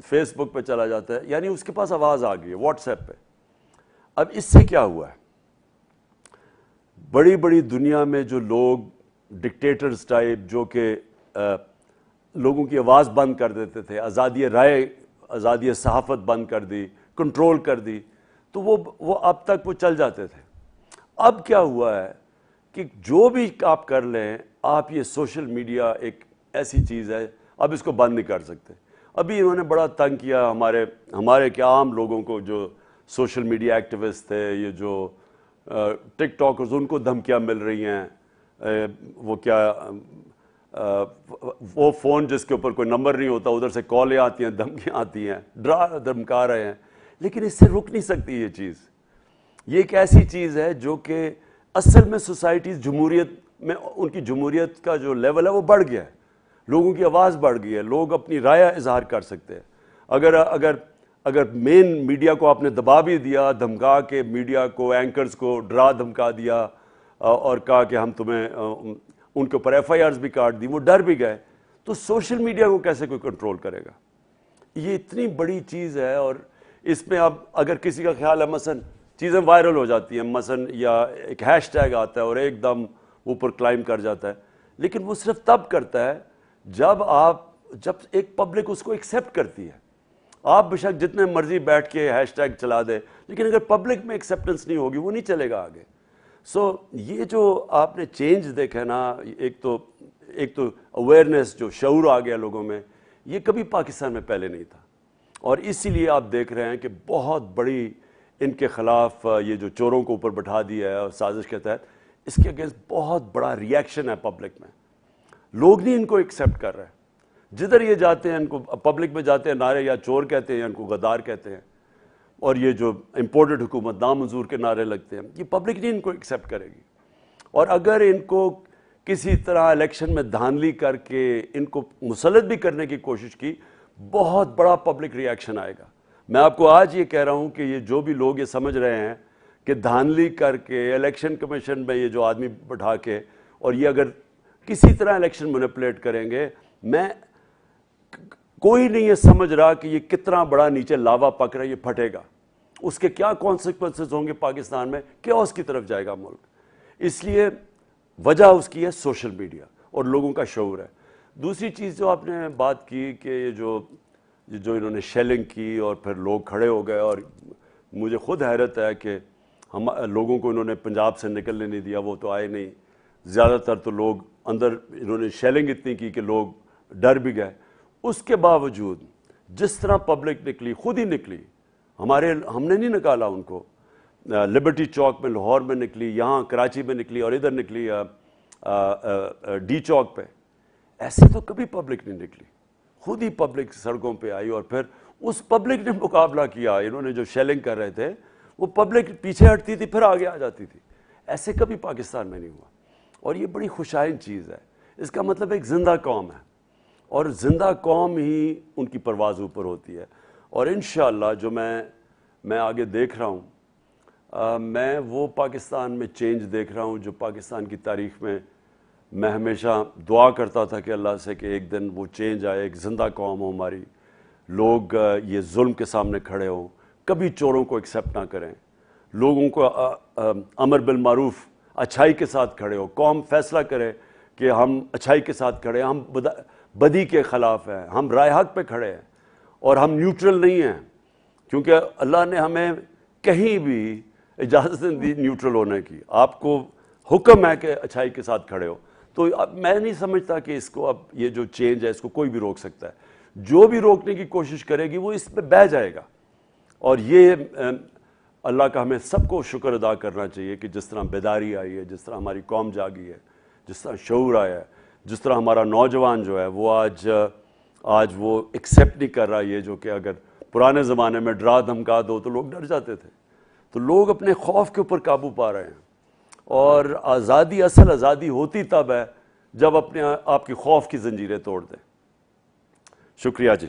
فیس بک پہ چلا جاتا ہے، یعنی اس کے پاس آواز آ گئی ہے، واٹس ایپ پہ. اب اس سے کیا ہوا ہے، بڑی بڑی دنیا میں جو لوگ ڈکٹیٹرز ٹائپ جو کہ لوگوں کی آواز بند کر دیتے تھے، آزادی رائے، آزادی صحافت بند کر دی، کنٹرول کر دی، تو وہ اب تک وہ چل جاتے تھے. اب کیا ہوا ہے کہ جو بھی آپ کر لیں آپ، یہ سوشل میڈیا ایک ایسی چیز ہے، اب اس کو بند نہیں کر سکتے. ابھی انہوں نے بڑا تنگ کیا ہمارے کیا عام لوگوں کو، جو سوشل میڈیا ایکٹیوسٹ تھے، یہ جو ٹک ٹاکرز، ان کو دھمکیاں مل رہی ہیں. وہ کیا وہ فون جس کے اوپر کوئی نمبر نہیں ہوتا، ادھر سے کالیں آتی ہیں، دھمکیاں آتی ہیں، ڈرا دھمکا رہے ہیں. لیکن اس سے رک نہیں سکتی یہ چیز. یہ ایک ایسی چیز ہے جو کہ اصل میں سوسائٹیز، جمہوریت میں ان کی جمہوریت کا جو لیول ہے وہ بڑھ گیا ہے، لوگوں کی آواز بڑھ گئی ہے، لوگ اپنی رائے اظہار کر سکتے ہیں. اگر مین میڈیا کو آپ نے دبا بھی دیا، دھمکا کے میڈیا کو، اینکرز کو ڈرا دھمکا دیا اور کہا کہ ہم تمہیں، ان کے اوپر ایف آئی آرز بھی کاٹ دی، وہ ڈر بھی گئے، تو سوشل میڈیا کو کیسے کوئی کنٹرول کرے گا؟ یہ اتنی بڑی چیز ہے. اور اس میں اب اگر کسی کا خیال ہے، مثلا چیزیں وائرل ہو جاتی ہیں، مثلا یا ایک ہیش ٹیگ آتا ہے اور ایک دم اوپر کلائم کر جاتا ہے، لیکن وہ صرف تب کرتا ہے جب ایک پبلک اس کو ایکسیپٹ کرتی ہے. آپ بے شک جتنے مرضی بیٹھ کے ہیش ٹیگ چلا دے، لیکن اگر پبلک میں ایکسیپٹنس نہیں ہوگی وہ نہیں چلے گا آگے. سو یہ جو آپ نے چینج دیکھا نا، ایک تو اویئرنیس، جو شعور آ گیا لوگوں میں، یہ کبھی پاکستان میں پہلے نہیں تھا. اور اسی لیے آپ دیکھ رہے ہیں کہ بہت بڑی ان کے خلاف یہ جو چوروں کو اوپر بٹھا دیا ہے اور سازش کے تحت، اس کے اگینسٹ بہت بڑا ریئیکشن ہے پبلک میں. لوگ نہیں ان کو ایکسیپٹ کر رہے. جدھر یہ جاتے ہیں ان کو، پبلک میں جاتے ہیں، نعرے یا چور کہتے ہیں یا ان کو غدار کہتے ہیں، اور یہ جو امپورٹڈ حکومت نامنظور کے نعرے لگتے ہیں، یہ پبلک نہیں ان کو ایکسیپٹ کرے گی. اور اگر ان کو کسی طرح الیکشن میں دھاندلی کر کے ان کو مسلط بھی کرنے کی کوشش کی، بہت بڑا پبلک ریئیکشن آئے گا. میں آپ کو آج یہ کہہ رہا ہوں کہ یہ جو بھی لوگ یہ سمجھ رہے ہیں کہ دھاندلی کر کے الیکشن کمیشن میں یہ جو آدمی بٹھا کے، اور یہ اگر کسی طرح الیکشن مینیپولیٹ کریں گے، کوئی نہیں یہ سمجھ رہا کہ یہ کتنا بڑا نیچے لاوا پک رہا ہے، یہ پھٹے گا، اس کے کیا کانسیکوینسز ہوں گے پاکستان میں، کیوس کی طرف جائے گا ملک. اس لیے وجہ اس کی ہے سوشل میڈیا اور لوگوں کا شعور ہے. دوسری چیز جو آپ نے بات کی کہ یہ جو انہوں نے شیلنگ کی اور پھر لوگ کھڑے ہو گئے، اور مجھے خود حیرت ہے کہ ہم لوگوں کو انہوں نے پنجاب سے نکلنے نہیں دیا، وہ تو آئے نہیں. زیادہ تر تو لوگ اندر، انہوں نے شیلنگ اتنی کی کہ لوگ ڈر بھی گئے. اس کے باوجود جس طرح پبلک نکلی، خود ہی نکلی، ہم نے نہیں نکالا ان کو. لبرٹی چوک میں، لاہور میں نکلی، یہاں کراچی میں نکلی، اور ادھر نکلی ڈی چوک پہ. ایسے تو کبھی پبلک نہیں نکلی، خود ہی پبلک سڑکوں پہ آئی، اور پھر اس پبلک نے مقابلہ کیا. انہوں نے جو شیلنگ کر رہے تھے، وہ پبلک پیچھے ہٹتی تھی پھر آگے آ جاتی تھی. ایسے کبھی پاکستان میں نہیں ہوا، اور یہ بڑی خوشائن چیز ہے. اس کا مطلب ایک زندہ قوم ہے، اور زندہ قوم ہی ان کی پرواز اوپر ہوتی ہے. اور انشاءاللہ جو میں آگے دیکھ رہا ہوں، میں وہ پاکستان میں چینج دیکھ رہا ہوں جو پاکستان کی تاریخ میں ہمیشہ دعا کرتا تھا کہ اللہ سے کہ ایک دن وہ چینج آئے، ایک زندہ قوم ہو ہماری، لوگ یہ ظلم کے سامنے کھڑے ہوں، کبھی چوروں کو ایکسیپٹ نہ کریں، لوگوں کو امر بالمعروف اچھائی کے ساتھ کھڑے ہو، قوم فیصلہ کرے کہ ہم اچھائی کے ساتھ کھڑے ہیں، ہم بدی کے خلاف ہیں, ہم رائے حق پہ کھڑے ہیں اور ہم نیوٹرل نہیں ہیں, کیونکہ اللہ نے ہمیں کہیں بھی اجازت نہیں دی نیوٹرل ہونے کی. آپ کو حکم ہے کہ اچھائی کے ساتھ کھڑے ہو. تو اب میں نہیں سمجھتا کہ اس کو اب یہ جو چینج ہے اس کو کوئی بھی روک سکتا ہے. جو بھی روکنے کی کوشش کرے گی وہ اس پہ بہہ جائے گا. اور یہ اللہ کا ہمیں سب کو شکر ادا کرنا چاہیے کہ جس طرح بیداری آئی ہے, جس طرح ہماری قوم جاگی ہے, جس طرح شعور آیا ہے, جس طرح ہمارا نوجوان جو ہے وہ آج وہ ایکسیپٹ نہیں کر رہا یہ جو کہ اگر پرانے زمانے میں ڈرا دھمکا دو تو لوگ ڈر جاتے تھے. تو لوگ اپنے خوف کے اوپر قابو پا رہے ہیں. اور آزادی, اصل آزادی ہوتی تب ہے جب اپنے آپ کی خوف کی زنجیریں توڑ دیں. شکریہ جی.